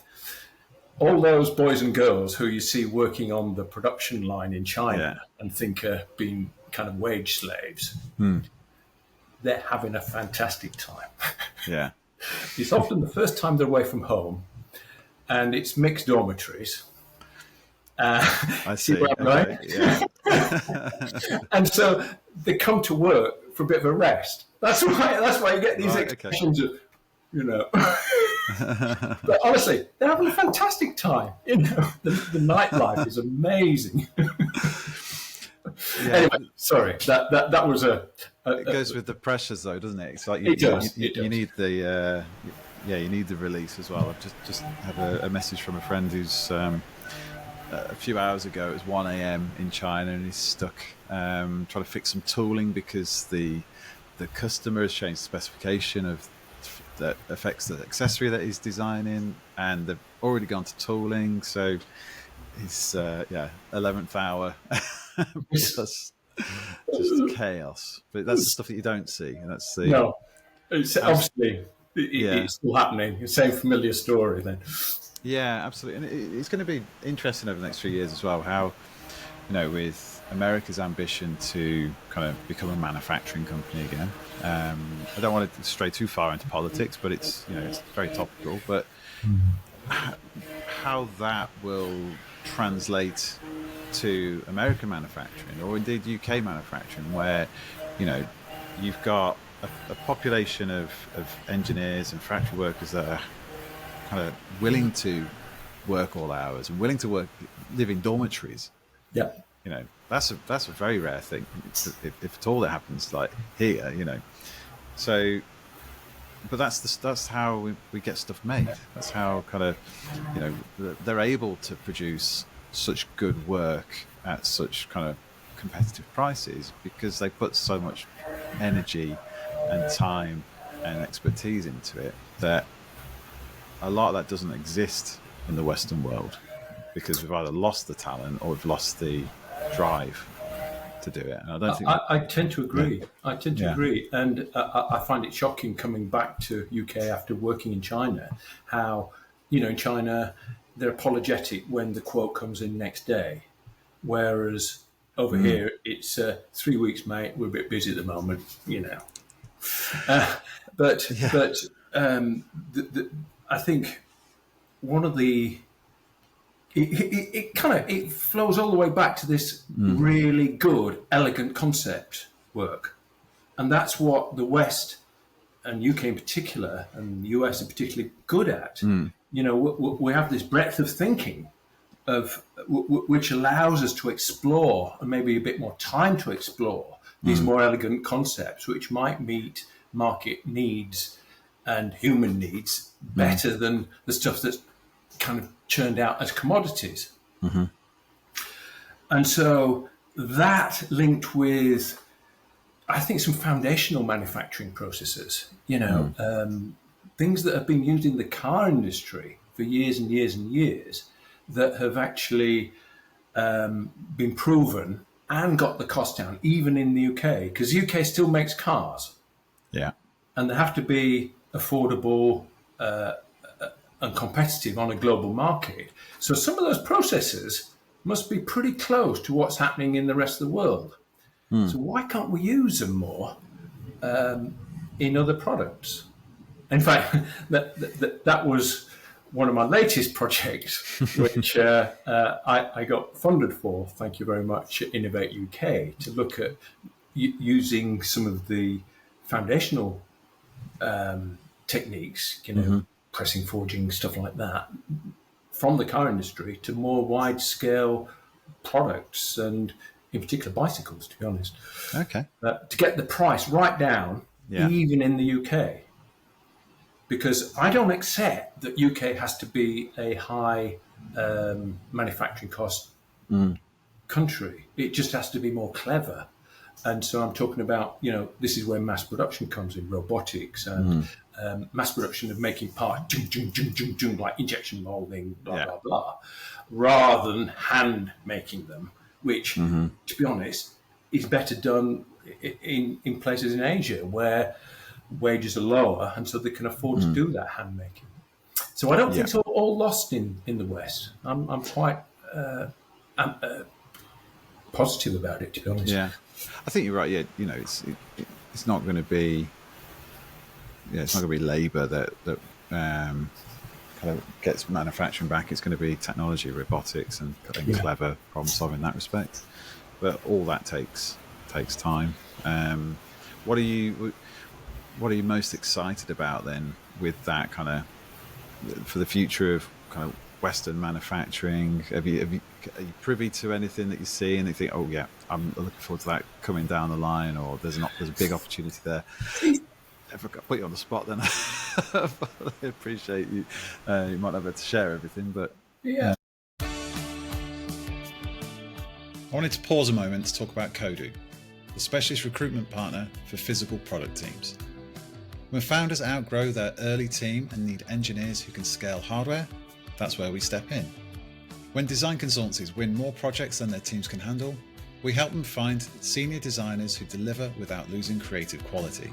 Speaker 1: all those boys and girls who you see working on the production line in China and think are being kind of wage slaves. They're having a fantastic time.
Speaker 2: Yeah.
Speaker 1: It's often the first time they're away from home, and it's mixed dormitories.
Speaker 2: I see.
Speaker 1: Right?
Speaker 2: Yeah.
Speaker 1: And so they come to work for a bit of a rest. That's why you get these expressions of, But honestly, they're having a fantastic time. The nightlife is amazing. Anyway, sorry. That was
Speaker 2: it goes with the pressures, though, doesn't it? It's like
Speaker 1: it does.
Speaker 2: You need the you need the release as well. I've just had a message from a friend who's a few hours ago. It was 1 a.m. in China, and he's stuck trying to fix some tooling because the customer has changed the specification of that affects the accessory that he's designing, and they've already gone to tooling. So he's 11th hour. Just chaos, but that's the stuff that you don't see, and that's the
Speaker 1: it's obviously it's still happening. The same familiar story then. Yeah,
Speaker 2: absolutely, and it's going to be interesting over the next few years as well. How with America's ambition to kind of become a manufacturing company again. I don't want to stray too far into politics, but it's it's very topical. But how that will translate to American manufacturing, or indeed UK manufacturing, where you've got a population of engineers and factory workers that are kind of willing to work all hours and willing to live in dormitories.
Speaker 1: Yeah.
Speaker 2: That's a very rare thing, if at all it happens like here. So, but that's how we get stuff made. That's how kind of they're able to produce such good work at such kind of competitive prices, because they put so much energy and time and expertise into it that a lot of that doesn't exist in the Western world, because we've either lost the talent or we've lost the drive to do it. And I don't think
Speaker 1: I tend to agree. Yeah. I tend to agree, and I find it shocking coming back to UK after working in China, how in China they're apologetic when the quote comes in next day, whereas over here it's 3 weeks, mate. We're a bit busy at the moment, but I think one of the it flows all the way back to this really good, elegant concept work, and that's what the West and UK in particular, and the US are particularly good at. We have this breadth of thinking which allows us to explore, and maybe a bit more time to explore, these more elegant concepts, which might meet market needs and human needs better than the stuff that's kind of churned out as commodities. And so that linked with, I think, some foundational manufacturing processes, things that have been used in the car industry for years and years and years, that have actually been proven and got the cost down, even in the UK, because the UK still makes cars.
Speaker 2: Yeah.
Speaker 1: And they have to be affordable and competitive on a global market. So some of those processes must be pretty close to what's happening in the rest of the world. So why can't we use them more in other products? In fact, that was one of my latest projects, which I got funded for, thank you very much, Innovate UK, to look at using some of the foundational techniques, pressing, forging, stuff like that, from the car industry to more wide-scale products, and in particular bicycles, to be honest.
Speaker 2: Okay.
Speaker 1: To get the price right down, even in the UK. Because I don't accept that UK has to be a high manufacturing cost country. It just has to be more clever. And so I'm talking about, this is where mass production comes in, robotics and mass production of making parts, like injection molding, blah, blah, blah, rather than hand making them, which, to be honest, is better done in places in Asia where wages are lower, and so they can afford to do that hand making. So I don't think it's all lost in the West. I'm quite positive about it, to be honest.
Speaker 2: Yeah, I think you're right. Yeah, it's not going to be. It's not going to be labour that kind of gets manufacturing back. It's going to be technology, robotics, and clever problem solving in that respect. But all that takes time. What are you most excited about then with that kind of for the future of kind of Western manufacturing? Are you privy to anything that you see and you think, oh yeah, I'm looking forward to that coming down the line, or there's a big opportunity there? If I put you on the spot, then I appreciate you. You might not be able to share everything, but
Speaker 1: yeah.
Speaker 2: I wanted to pause a moment to talk about Kodu, the specialist recruitment partner for physical product teams. When founders outgrow their early team and need engineers who can scale hardware, that's where we step in. When design consultancies win more projects than their teams can handle, we help them find senior designers who deliver without losing creative quality.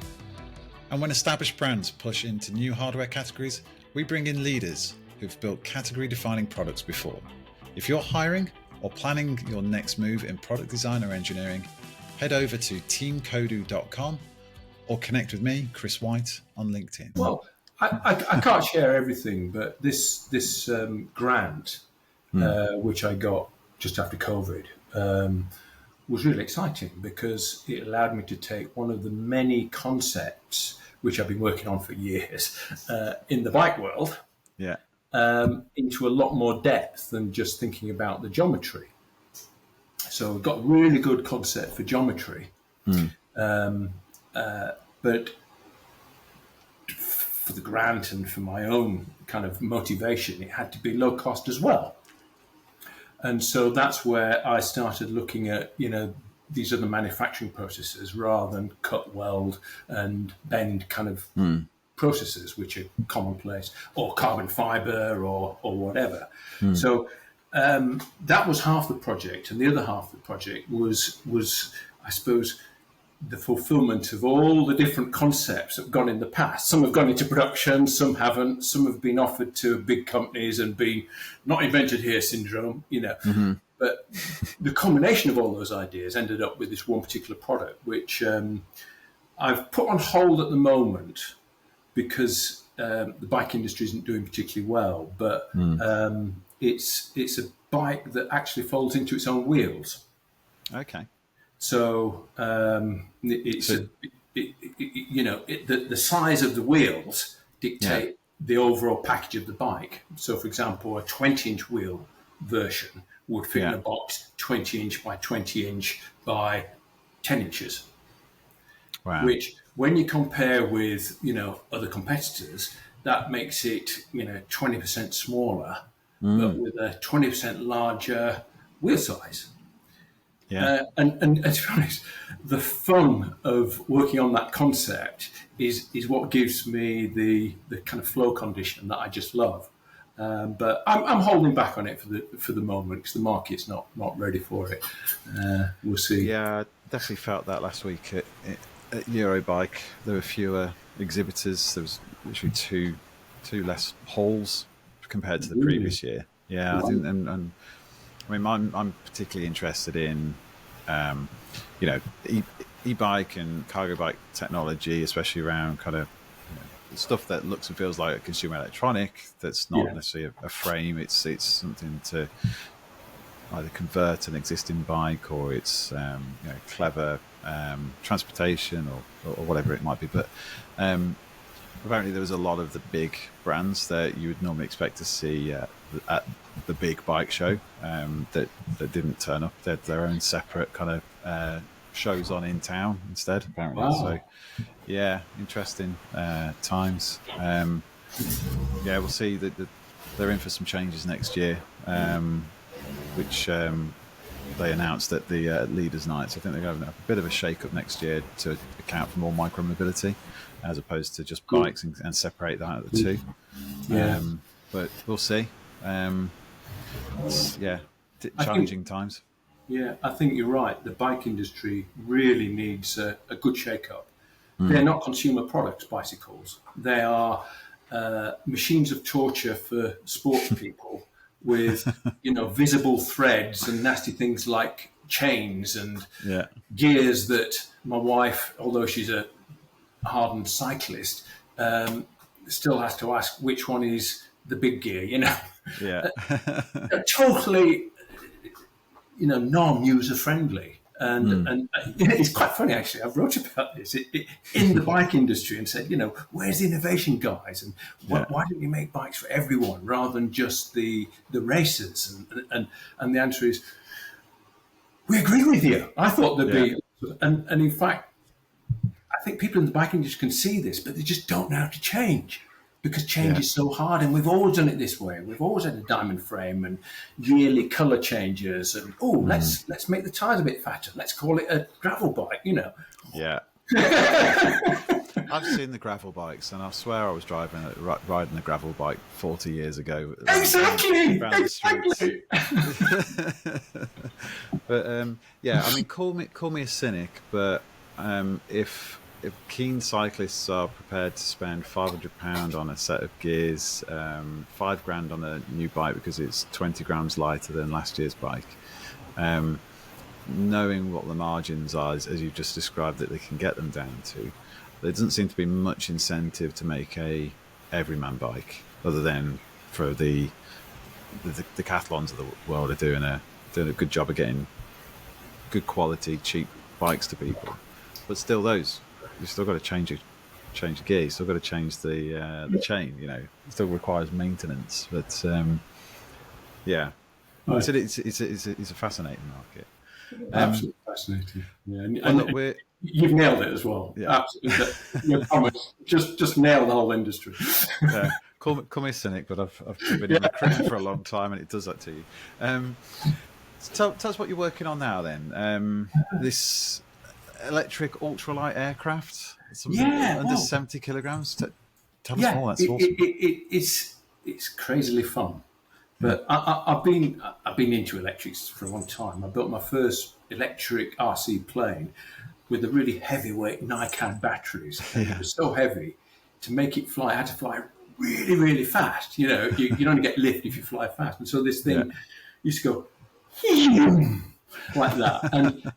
Speaker 2: And when established brands push into new hardware categories, we bring in leaders who've built category-defining products before. If you're hiring, or planning your next move in product design or engineering, head over to teamkodu.com or connect with me, Chris Whyte, on LinkedIn.
Speaker 1: Well, I can't share everything, but this grant, which I got just after COVID, was really exciting because it allowed me to take one of the many concepts which I've been working on for years in the bike world into a lot more depth than just thinking about the geometry. So I've got a really good concept for geometry, but for the grant and for my own kind of motivation, it had to be low cost as well. And so that's where I started looking at, these other manufacturing processes rather than cut, weld and bend kind of processes, which are commonplace, or carbon fiber or whatever. So that was half the project. And the other half of the project was I suppose, the fulfillment of all the different concepts that have gone in the past. Some have gone into production, some haven't. Some have been offered to big companies and been not invented here syndrome, But the combination of all those ideas ended up with this one particular product, which I've put on hold at the moment because the bike industry isn't doing particularly well. But it's a bike that actually folds into its own wheels.
Speaker 2: Okay.
Speaker 1: So the size of the wheels dictate the overall package of the bike. So, for example, a 20-inch wheel version would fit in a box 20-inch by 20-inch by 10 inches.
Speaker 2: Wow.
Speaker 1: Which, when you compare with other competitors, that makes it 20% smaller, but with a 20% larger wheel size.
Speaker 2: Yeah.
Speaker 1: And to be honest, the fun of working on that concept is what gives me the kind of flow condition that I just love. But I'm holding back on it for the moment because the market's not ready for it. We'll see.
Speaker 2: Yeah, I definitely felt that last week at Eurobike. There were fewer exhibitors. There was literally two less halls compared to the previous year. Yeah, I think, and I mean, I'm particularly interested in, e-bike and cargo bike technology, especially around kind of stuff that looks and feels like a consumer electronic. That's not necessarily a frame. It's something to either convert an existing bike, or it's clever transportation or whatever it might be. But apparently there was a lot of the big brands that you would normally expect to see at the big bike show that didn't turn up. They had their own separate kind of shows on in town instead, apparently.
Speaker 1: Wow.
Speaker 2: So yeah, interesting times. We'll see that they're in for some changes next year, which they announced at the Leaders Night. So I think they're going to have a bit of a shake-up next year to account for more micro-mobility as opposed to just bikes and separate that out of the two.
Speaker 1: Yeah.
Speaker 2: But we'll see. Challenging times.
Speaker 1: Yeah, I think you're right. The bike industry really needs a good shake-up. They're not consumer products, bicycles. They are machines of torture for sports people with, visible threads and nasty things like chains and gears that my wife, although she's a hardened cyclist, still has to ask which one is the big gear,
Speaker 2: Yeah.
Speaker 1: Totally, non-user friendly. And it's quite funny, actually. I wrote about this in the bike industry and said, where's the innovation, guys? And why don't you make bikes for everyone rather than just the racers? And the answer is, we agree with you. I thought there'd be, and in fact, I think people in the bike industry can see this, but they just don't know how to change. Because change is so hard, and we've always done it this way. We've always had a diamond frame and yearly colour changes, and let's make the tyres a bit fatter. Let's call it a gravel bike,
Speaker 2: Yeah. I've seen the gravel bikes, and I swear I was riding a gravel bike 40 years ago.
Speaker 1: Exactly.
Speaker 2: But call me a cynic, but if if keen cyclists are prepared to spend £500 on a set of gears, £5,000 on a new bike because it's 20 grams lighter than last year's bike, knowing what the margins are, as you've just described, that they can get them down to, there doesn't seem to be much incentive to make a everyman bike, other than for the decathlons of the world are doing a good job of getting good quality, cheap bikes to people. But still, those you've still got to change the gear. You've still got to change the chain. You know, it still requires maintenance. But yeah,
Speaker 1: Right.
Speaker 2: so it's a fascinating market.
Speaker 1: Absolutely fascinating. Yeah,
Speaker 2: Well, look,
Speaker 1: you've nailed it as well.
Speaker 2: Yeah.
Speaker 1: Absolutely. You promise. Just nail the whole industry.
Speaker 2: Call me a cynic, but I've been in recruitment for a long time, and it does that to you. Tell us what you're working on now, then. This electric ultralight aircraft, under 70 kilograms. Tell us more. That's awesome.
Speaker 1: It's crazily fun. But I've been into electrics for a long time. I built my first electric RC plane with the really heavyweight Nikon batteries. And it was so heavy, to make it fly, I had to fly really, really fast. You know, you only get lift if you fly fast. And so this thing used to go like that,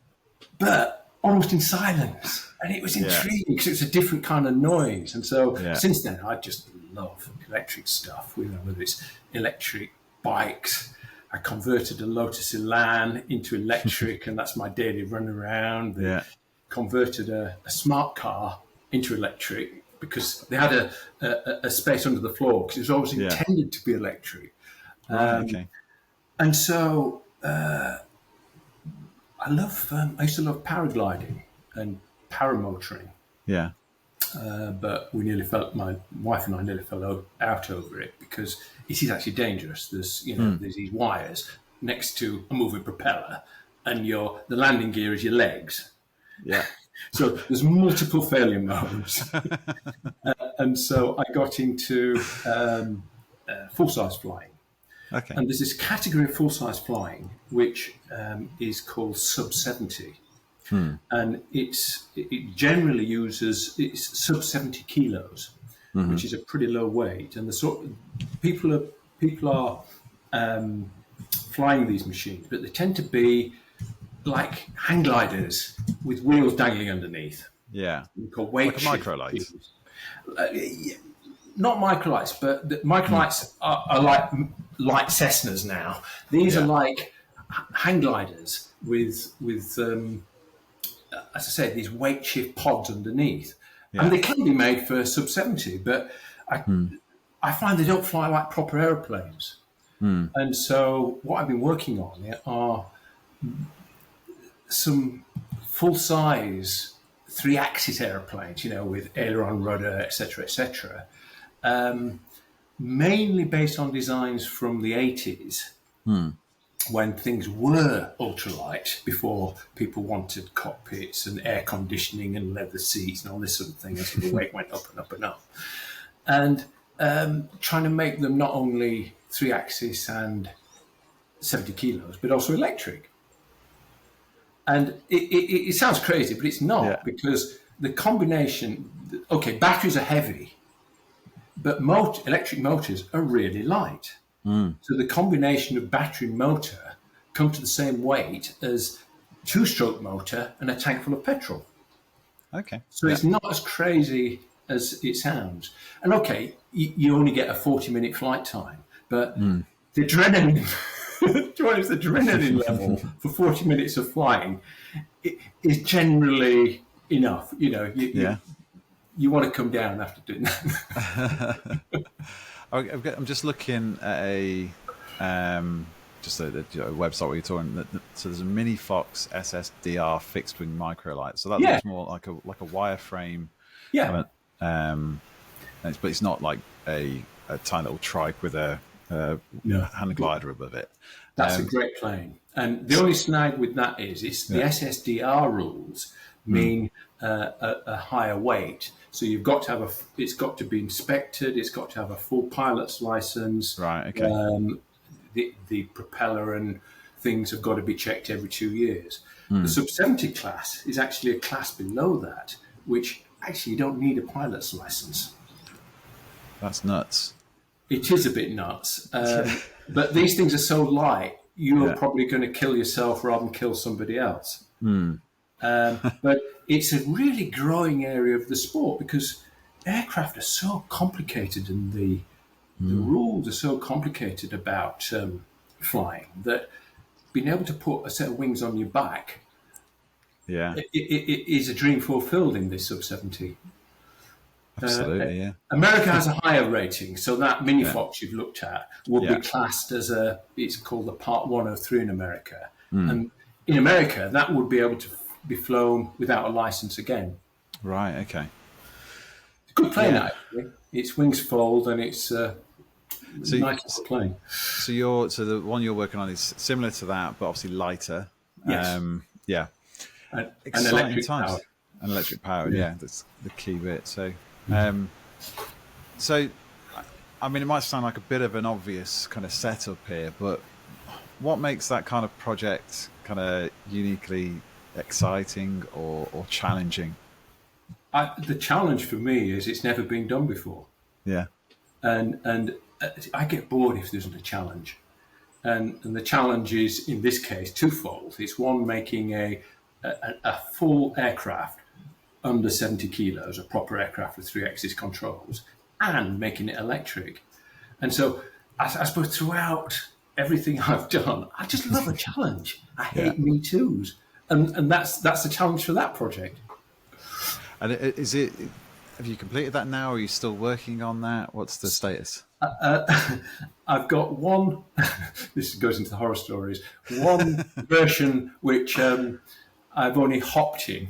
Speaker 1: but almost in silence. And it was intriguing because it was a different kind of noise. And so since then, I just love electric stuff, whether it's electric bikes. I converted a Lotus Elan into electric, and that's my daily run around. Converted a smart car into electric because they had a space under the floor, because it was always intended to be electric. And so I used to love paragliding and paramotoring. But my wife and I nearly fell out over it, because it is actually dangerous. There's there's these wires next to a moving propeller, and the landing gear is your legs. So there's multiple failure modes. And so I got into full-size flying. And there's this category of full-size flying which is called sub-70. And it generally uses, it's sub 70 kilos, which is a pretty low weight. And the sort of people are flying these machines, but they tend to be like hang gliders with wheels dangling underneath. Called weight
Speaker 2: like a microlight.
Speaker 1: Not microlights, but the microlights are like light Cessnas now. These are like hang gliders with as I say, these weight shift pods underneath. And they can be made for sub 70, but I find they don't fly like proper aeroplanes. And so what I've been working on are some full-size 3-axis airplanes, with aileron, rudder, etc., mainly based on designs from the 80s, when things were ultralight, before people wanted cockpits and air conditioning and leather seats and all this sort of thing, as the weight went up and up and up. And trying to make them not only 3-axis and 70 kilos, but also electric. And it sounds crazy, but it's not, because the combination, batteries are heavy, but electric motors are really light. So the combination of battery and motor come to the same weight as 2-stroke motor and a tank full of petrol. So it's not as crazy as it sounds. And you only get a 40-minute flight time, but the adrenaline, the adrenaline level for 40 minutes of flying is generally enough. You want to come down after doing that.
Speaker 2: I'm just looking at a website where you're talking. So there's a Mini Fox SSDR fixed wing microlight. So that looks more like a wireframe. But it's not like a tiny little trike with a hand glider above it.
Speaker 1: That's a great plane. And the only snag with that is the SSDR rules mean a higher weight. So you've got to have it's got to be inspected. It's got to have a full pilot's license. The propeller and things have got to be checked every 2 years. The sub 70 class is actually a class below that, which actually, you don't need a pilot's license.
Speaker 2: That's nuts.
Speaker 1: It is a bit nuts. But these things are so light, you're probably going to kill yourself rather than kill somebody else. But it's a really growing area of the sport because aircraft are so complicated and the rules are so complicated about flying that being able to put a set of wings on your back it is a dream fulfilled in this sub-70.
Speaker 2: Absolutely,
Speaker 1: America has a higher rating, so that Mini Fox you've looked at would be classed as it's called the Part 103 in America. And in America, that would be able to be flown without a license again.
Speaker 2: Right, okay.
Speaker 1: It's a good plane, actually. Its wings fold and it's a nice plane.
Speaker 2: So the one you're working on is similar to that, but obviously lighter.
Speaker 1: Yes.
Speaker 2: And
Speaker 1: electric powered.
Speaker 2: And electric powered, that's the key bit. So, so, I mean, it might sound like a bit of an obvious kind of setup here, but what makes that kind of project kind of uniquely exciting or challenging?
Speaker 1: The challenge for me is it's never been done before.
Speaker 2: Yeah.
Speaker 1: And I get bored if there isn't a challenge. And the challenge is, in this case, twofold. It's one, making a full aircraft under 70 kilos, a proper aircraft with 3-axis controls, and making it electric. And so I suppose throughout everything I've done, I just love a challenge. I hate me toos. And that's the challenge for that project.
Speaker 2: And have you completed that now, or are you still working on that? What's the status?
Speaker 1: I've got one, this goes into the horror stories, one version which I've only hopped in.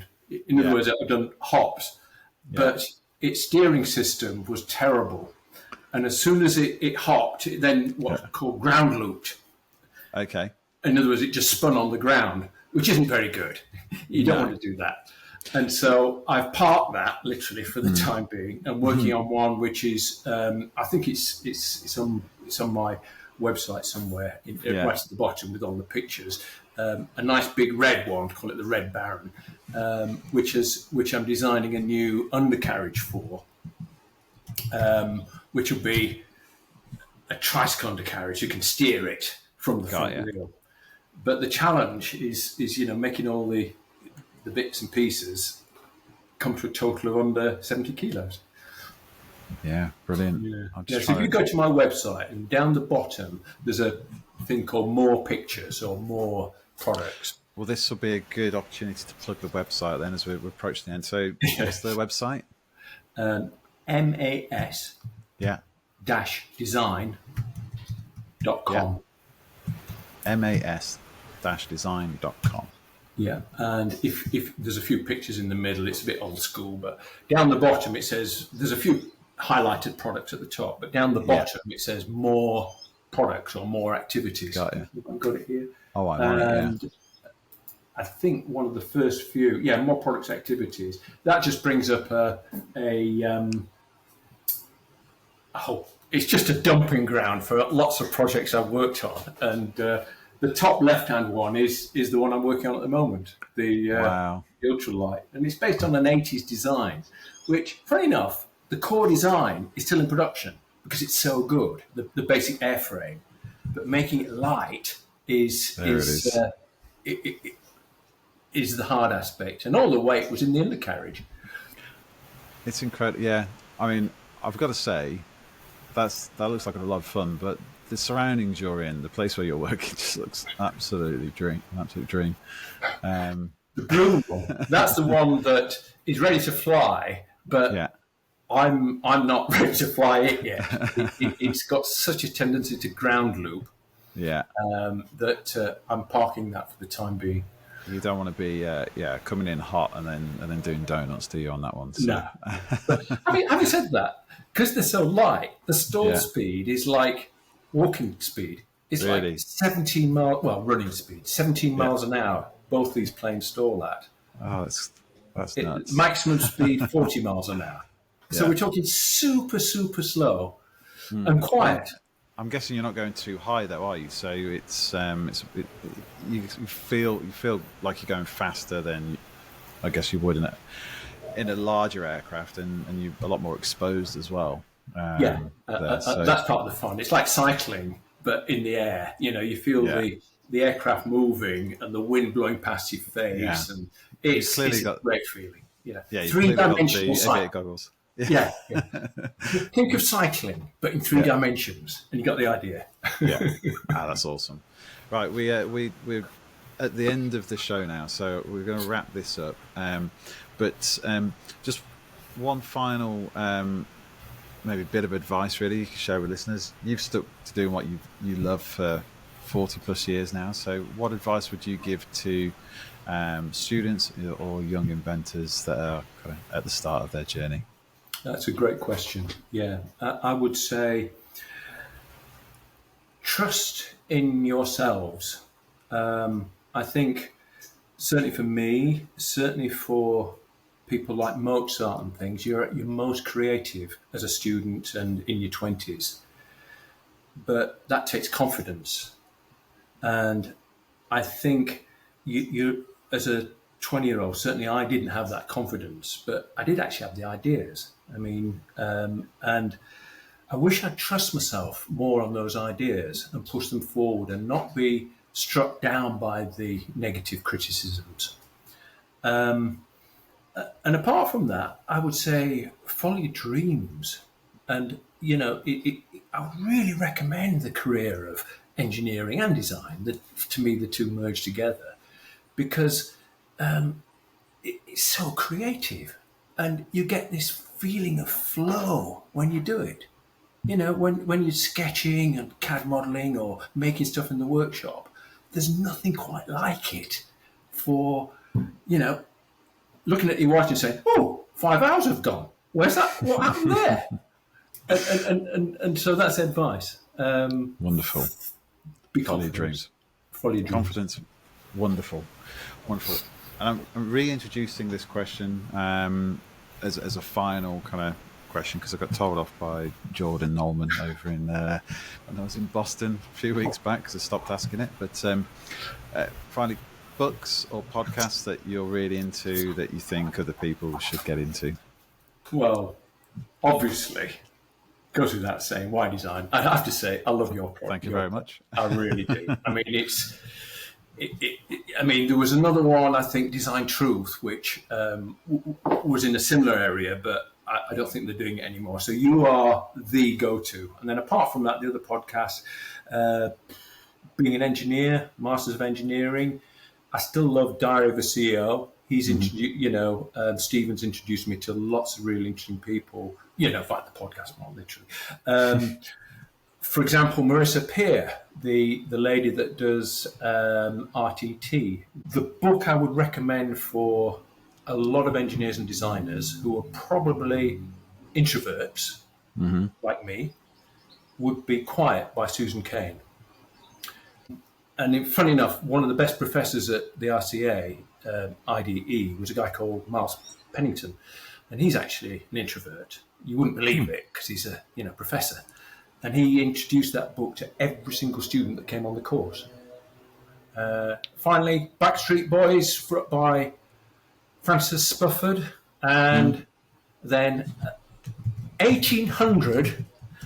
Speaker 1: In other words, I've done hops, but its steering system was terrible. And as soon as it hopped, it then what's called ground looped.
Speaker 2: Okay.
Speaker 1: In other words, it just spun on the ground, which isn't very good. You don't want to do that. And so I've parked that literally for the time being and working on one which is, I think it's on my website somewhere, right at the bottom with all the pictures. A nice big red one, call it the Red Baron, which I'm designing a new undercarriage for, which will be a tricycle undercarriage. You can steer it from the front wheel. But the challenge is making all the bits and pieces come to a total of under 70 kilos.
Speaker 2: Yeah, brilliant.
Speaker 1: So if you go to my website and down the bottom, there's a thing called more pictures or more products.
Speaker 2: Well, this will be a good opportunity to plug the website then as we approach the end. So what's the website?
Speaker 1: MAS design.com.
Speaker 2: MAS-design.com.
Speaker 1: Yeah, and if there's a few pictures in the middle, it's a bit old school, but down the bottom it says, there's a few highlighted products at the top, but down the bottom it says more products or more activities.
Speaker 2: Got you.
Speaker 1: I've got it here.
Speaker 2: Oh, I want it,
Speaker 1: I think one of the first few, more products activities. That just brings up it's just a dumping ground for lots of projects I've worked on, and the top left-hand one is the one I'm working on at the moment, the ultralight, and it's based on an 80s design, which, funny enough, the core design is still in production because it's so good, the basic airframe, but making it light is the hard aspect, and all the weight was in the undercarriage.
Speaker 2: It's incredible. Yeah, I mean, I've got to say, that looks like a lot of fun, but the surroundings you're in, the place where you're working, just looks absolute dream.
Speaker 1: The blue one, that's the one that is ready to fly, but I'm not ready to fly it yet. It's got such a tendency to ground loop that I'm parking that for the time being.
Speaker 2: You don't want to be coming in hot and then doing donuts, do you, on that one? So.
Speaker 1: No. But having said that, because they're so light, the stall speed is like walking speed. It's like 17 miles, running speed, 17 miles an hour. Both these planes stall at.
Speaker 2: Oh, that's nuts.
Speaker 1: Maximum speed 40 miles an hour. So we're talking super, super slow and quiet.
Speaker 2: I'm guessing you're not going too high though, are you? So you feel like you're going faster than I guess you would in in a larger aircraft, and you're a lot more exposed as well.
Speaker 1: That's part of the fun. It's like cycling, but in the air. You feel the aircraft moving and the wind blowing past your face, and it's a great feeling. Three-dimensional cycling
Speaker 2: goggles.
Speaker 1: Yeah. Think of cycling, but in 3 dimensions, and you got the idea.
Speaker 2: That's awesome. Right, we're at the end of the show now, so we're going to wrap this up. But just one final, maybe bit of advice, really, you can share with listeners. You've stuck to doing what you love for 40 plus years now. So, what advice would you give to students or young inventors that are kind of at the start of their journey?
Speaker 1: That's a great question. Yeah, I would say trust in yourselves. I think certainly for me, certainly for people like Mozart and things, you're at your most creative as a student and in your 20s. But that takes confidence. And I think you as a 20-year-old, certainly I didn't have that confidence, but I did actually have the ideas. I mean, and I wish I'd trust myself more on those ideas and push them forward and not be struck down by the negative criticisms. And apart from that, I would say follow your dreams. And, I would really recommend the career of engineering and design. To me, the two merge together because it's so creative. And you get this feeling of flow when you do it. When you're sketching and CAD modeling or making stuff in the workshop, there's nothing quite like it for, looking at your watch and saying, 5 hours have gone. Where's that? What happened there? and so that's advice.
Speaker 2: Wonderful.
Speaker 1: Follow your
Speaker 2: dreams.
Speaker 1: Follow your dreams.
Speaker 2: Confidence. Wonderful. And I'm reintroducing this question as a final kind of question because I got told off by Jordan Nolman over in when I was in Boston a few weeks back because I stopped asking it. But finally, books or podcasts that you're really into that you think other people should get into?
Speaker 1: Well, obviously, goes without saying, Why Design? I have to say, I love your product.
Speaker 2: Thank you very much.
Speaker 1: I really do. I mean, there was another one, I think, Design Truth, which was in a similar area, but I don't think they're doing it anymore. So you are the go-to. And then apart from that, the other podcast, being an engineer, Masters of Engineering, I still love Diary of a CEO. He's Stephen's introduced me to lots of really interesting people, like the podcast, not literally. For example, Marissa Peer, the lady that does RTT. The book I would recommend for a lot of engineers and designers who are probably introverts, like me, would be Quiet by Susan Cain. And funny enough, one of the best professors at the RCA, IDE, was a guy called Miles Pennington. And he's actually an introvert. You wouldn't believe it because he's a professor. And he introduced that book to every single student that came on the course. Finally, Backstreet Boys by Francis Spufford. And then 1800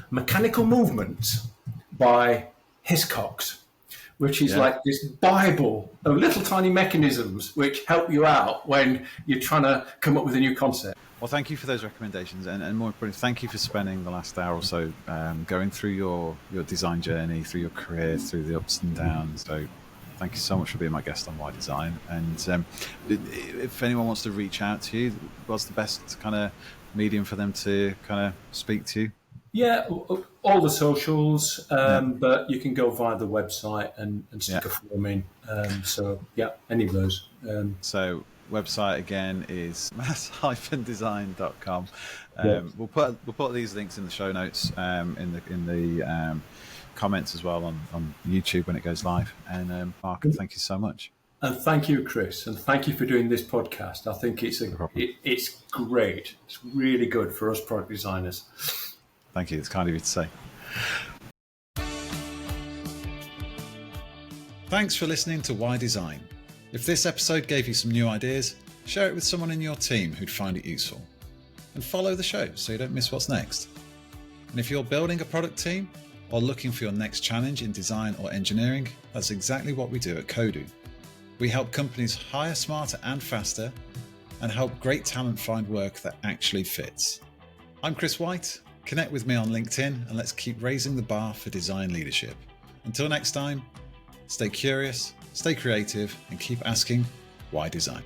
Speaker 1: Mechanical Movements by Hiscox, which is like this Bible of little tiny mechanisms which help you out when you're trying to come up with a new concept.
Speaker 2: Well, thank you for those recommendations, and more importantly, thank you for spending the last hour or so going through your design journey, through your career, through the ups and downs. So thank you so much for being my guest on Why Design. And if anyone wants to reach out to you, what's the best kind of medium for them to kind of speak to you?
Speaker 1: Yeah, all the socials, but you can go via the website and stick a form in. Any of those.
Speaker 2: So website again is mass-design.com. We'll put these links in the show notes in the comments as well on YouTube when it goes live. And Mark, thank you so much.
Speaker 1: And thank you, Chris, and thank you for doing this podcast. I think it's great. It's really good for us product designers.
Speaker 2: Thank you. It's kind of you to say. Thanks for listening to Why Design. If this episode gave you some new ideas, share it with someone in your team who'd find it useful, and follow the show so you don't miss what's next. And if you're building a product team or looking for your next challenge in design or engineering, that's exactly what we do at Kodu. We help companies hire smarter and faster and help great talent find work that actually fits. I'm Chris Whyte. Connect with me on LinkedIn and let's keep raising the bar for design leadership. Until next time, stay curious, stay creative, and keep asking, why design?